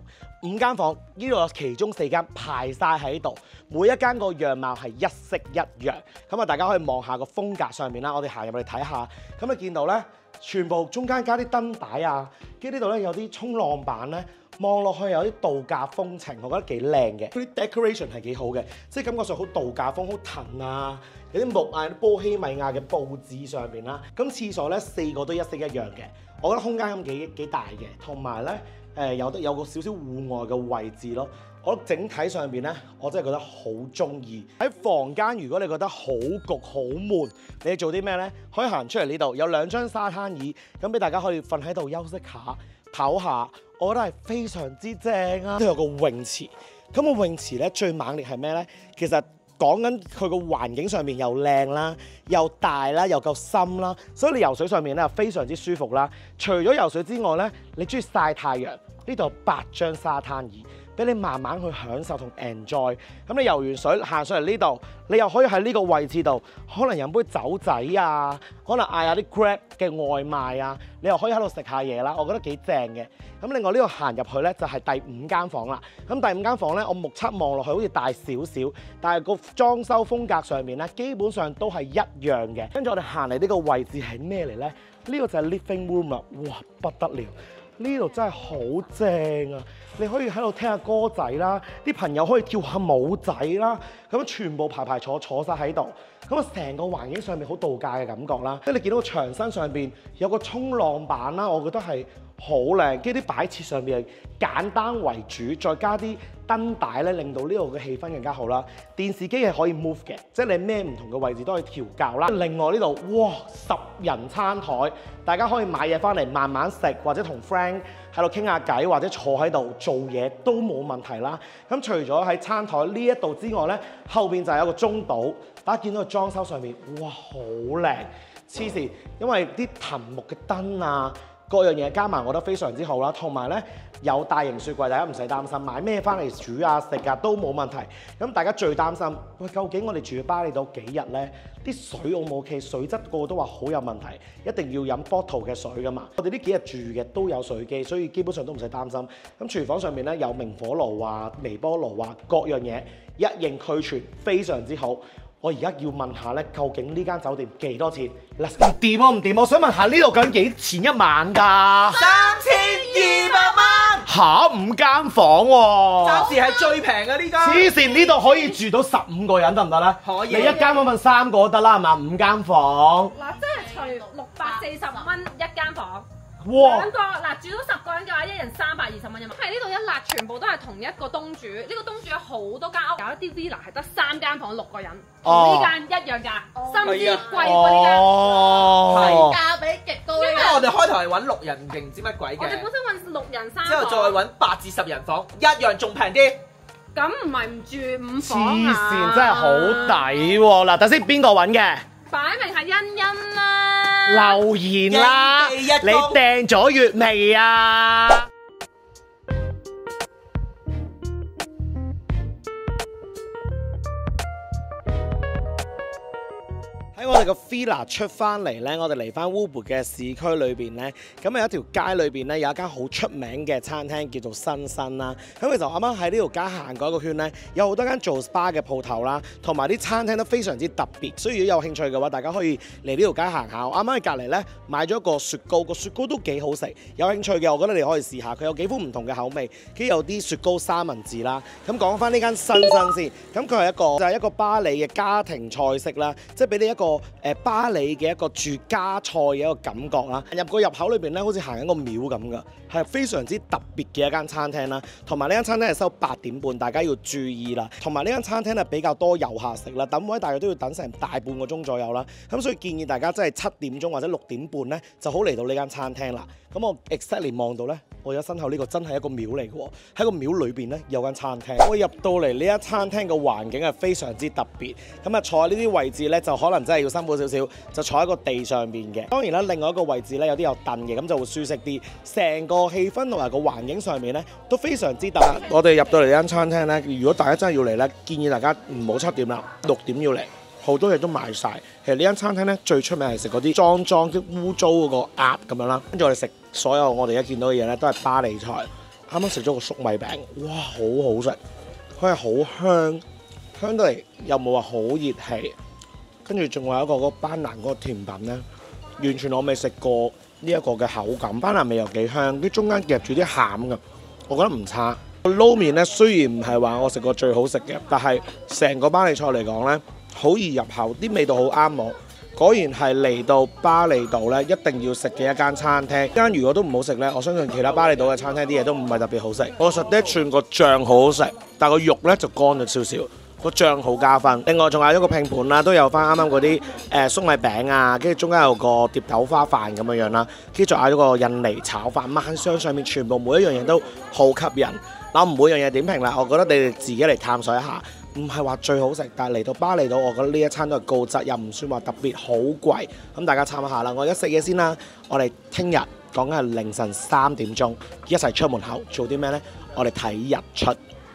Speaker 1: ，5間房呢度有其中4間排晒喺度，每一間個樣貌係一式一樣。咁啊，大家可以望下個風格上面啦。我哋行入嚟睇下，咁你見到呢，全部中間加啲燈帶啊，跟住呢度呢有啲衝浪板呢。望落去有啲度假風情，我覺得幾靚嘅。佢啲 decoration 係幾好嘅，即係感覺上好度假風，好騰啊！有啲木啊、有啲波希米亞嘅佈置上邊啦。咁廁所咧4個都一式一樣嘅，我覺得空間咁幾大嘅，同埋咧有個少少戶外嘅位置咯。我覺得整體上邊咧，我真係覺得好中意。喺房間如果你覺得好焗好悶，你做啲咩咧？可以行出嚟呢度，有2張沙灘椅，咁俾大家可以瞓喺度休息下、唞下。我覺得係非常之正啊！都有個泳池，咁個泳池咧最猛烈係咩咧？其實講緊佢個環境上面又靚啦，又大啦，又夠深啦，所以你游水上面咧非常之舒服啦。除咗游水之外咧，你中意曬太陽，呢度有8張沙灘椅，俾你慢慢去享受同 enjoy。咁你游完水行上嚟呢度，你又可以喺呢個位置度，可能飲杯酒仔啊，可能嗌下啲 Grab 嘅外賣啊，你又可以喺度食下嘢啦，我覺得幾正嘅。咁另外呢度行入去咧就係第5間房啦。咁第5間房咧，我目測望落去好似大少少，但係個裝修風格上面咧基本上都係一樣嘅。跟住我哋行嚟呢個位置係咩嚟咧？呢個就係 living room 啦，哇不得了！呢度真係好正啊！你可以喺度聽下歌仔啦，啲朋友可以跳下舞仔啦，咁全部排坐晒喺度，咁啊成個環境上面好度假嘅感覺啦。即係你見到個牆身上邊有個衝浪板啦，我覺得係好靚，跟住啲擺設上邊係簡單為主，再加啲燈帶咧，令到呢度嘅氣氛更加好啦。電視機係可以 move 嘅，即係你咩唔同嘅位置都可以調校啦。另外呢度哇10人餐台，大家可以買嘢翻嚟慢慢食，或者同 friend 喺度傾下偈，或者坐喺度做嘢都冇問題啦。咁除咗喺餐台呢一度之外咧，後邊就係有個中島，大家見到個裝修上面哇好靚，黐線，因為啲藤木嘅燈啊。各樣嘢加埋，我覺得非常之好啦。同埋咧有大型雪櫃，大家唔使擔心買咩翻嚟煮啊食啊都冇問題。咁大家最擔心，喂究竟我哋住巴厘島幾日咧？啲水 O 唔 OK？水質個個都話好有問題，一定要飲 bottle 嘅水噶嘛。我哋呢幾日住嘅都有水機，所以基本上都唔使擔心。咁廚房上面咧有明火爐啊、微波爐啊，各樣嘢一應俱全，非常之好。我而家要問下咧，究竟呢間酒店幾多錢？唔掂啊，唔掂！我想問下呢度究竟幾錢一晚㗎？3200蚊嚇，5間房喎！
Speaker 7: 暫時係最平嘅呢間。
Speaker 1: 黐線，呢度可以住到15個人得唔得咧？
Speaker 7: 可以。
Speaker 1: 你一間房瞓3個都得啦，係嘛？5間房。
Speaker 2: 嗱，即係除640蚊一間房。
Speaker 1: 哇！
Speaker 2: 兩個嗱住到10個人嘅話，一人320蚊一晚。係呢度一辣全部都係同一個東主，呢個東主有好多間屋，有一啲 villa 係得3間房6個人，同呢間一樣價，甚至貴過呢間。
Speaker 3: 係價比極高。
Speaker 7: 因為我哋開頭係揾6人定唔知乜鬼嘅，
Speaker 2: 我哋本身揾6人3房，
Speaker 7: 之後再揾8至10人房，一樣仲平啲。
Speaker 2: 咁唔係唔住5房
Speaker 1: 黐
Speaker 2: 啊？
Speaker 1: 線真係好抵喎！嗱，等先邊個揾嘅？
Speaker 2: 擺明係欣欣啦。
Speaker 1: 留言啦！你訂咗月未啊？喺我哋個 villa 出翻嚟咧，我哋嚟翻烏布嘅市區裏邊咧，咁有一條街裏邊咧有一間好出名嘅餐廳叫做新新啦。咁其實我啱啱喺呢條街行過一個圈咧，有好多間做 SPA 嘅鋪頭啦，同埋啲餐廳都非常之特別。所以如果有興趣嘅話，大家可以嚟呢條街行下。我啱啱喺隔離咧買咗一個雪糕，個雪糕都幾好食。有興趣嘅，我覺得你可以試下。佢有幾款唔同嘅口味，跟住有啲雪糕三文治啦。咁講翻呢間新新先，咁佢係就係一個巴厘嘅家庭菜式啦，即係俾你一個巴厘嘅一個住家菜嘅一個感覺啦。入個入口裏邊咧，好似行緊個廟咁噶，係非常之特別嘅一間餐廳啦。同埋呢間餐廳係收8點半，大家要注意啦。同埋呢間餐廳係比較多遊客食啦，等位大約都要等成大半個鐘左右啦。咁所以建議大家真係7點鐘或者6點半咧，就好嚟到呢間餐廳啦。咁我 exactly 望到咧，我而家身後呢個真係一個廟嚟嘅喎，喺個廟裏邊咧有間餐廳。我入到嚟呢一餐廳嘅環境係非常之特別，咁啊坐喺呢啲位置咧就可能真係要辛苦少少，就坐喺個地上邊嘅。當然啦，另外一個位置咧有啲有凳嘅，咁就會舒適啲。成個氣氛同埋個環境上面咧都非常之特別。我哋入到嚟呢間餐廳咧，如果大家真係要嚟咧，建議大家唔好7點啦，6點要嚟。好多嘢都賣晒。其實呢間餐廳咧最出名係食嗰啲裝啲污糟嗰個鴨咁樣啦。跟住我哋食所有我哋而家見到嘅嘢咧都係巴厘菜。啱啱食咗個粟米餅，哇，好好食！佢係好香，香得嚟又冇話好熱氣。跟住仲有一個嗰班蘭嗰個甜品咧，完全我未食過呢一個嘅口感。班蘭味又幾香，跟中間夾住啲餡㗎，我覺得唔差。撈麵咧雖然唔係話我食過最好食嘅，但係成個巴厘菜嚟講咧，好易入口，啲味道好啱我。果然係嚟到巴厘島咧，一定要食嘅一間餐廳。間如果都唔好食咧，我相信其他巴厘島嘅餐廳啲嘢都唔係特別好食。我實得串個醬好好食，但個肉咧就乾咗少少，個醬好加分。另外仲有一個拼盤啦，都有翻啱啱嗰啲粟米餅啊，跟住中間有個碟豆花飯咁樣啦，跟住再嗌咗個印尼炒飯，晚上上面全部每一樣嘢都好吸引。嗱，我唔每樣嘢點評啦，我覺得你哋自己嚟探索一下。唔係話最好食，但係嚟到巴厘島，我覺得呢一餐都係高質，又唔算話特別好貴。咁大家參考下啦。我而家食嘢先啦。我哋聽日講緊係凌晨3點鐘一齊出門口做啲咩呢？我哋睇日出。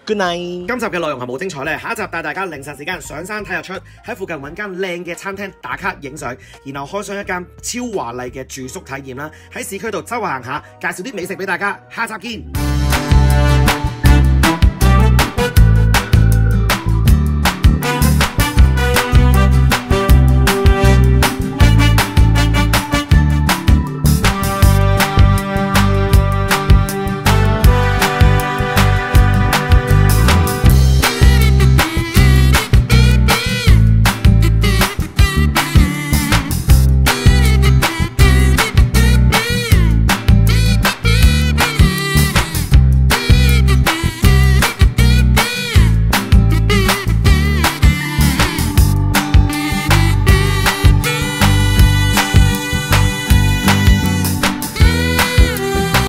Speaker 1: Good night。今集嘅內容係冇精彩呢，下一集帶大家凌晨時間上山睇日出，喺附近揾間靚嘅餐廳打卡影相，然後開上一間超華麗嘅住宿體驗啦。喺市區度周圍行下，介紹啲美食俾大家。下集見。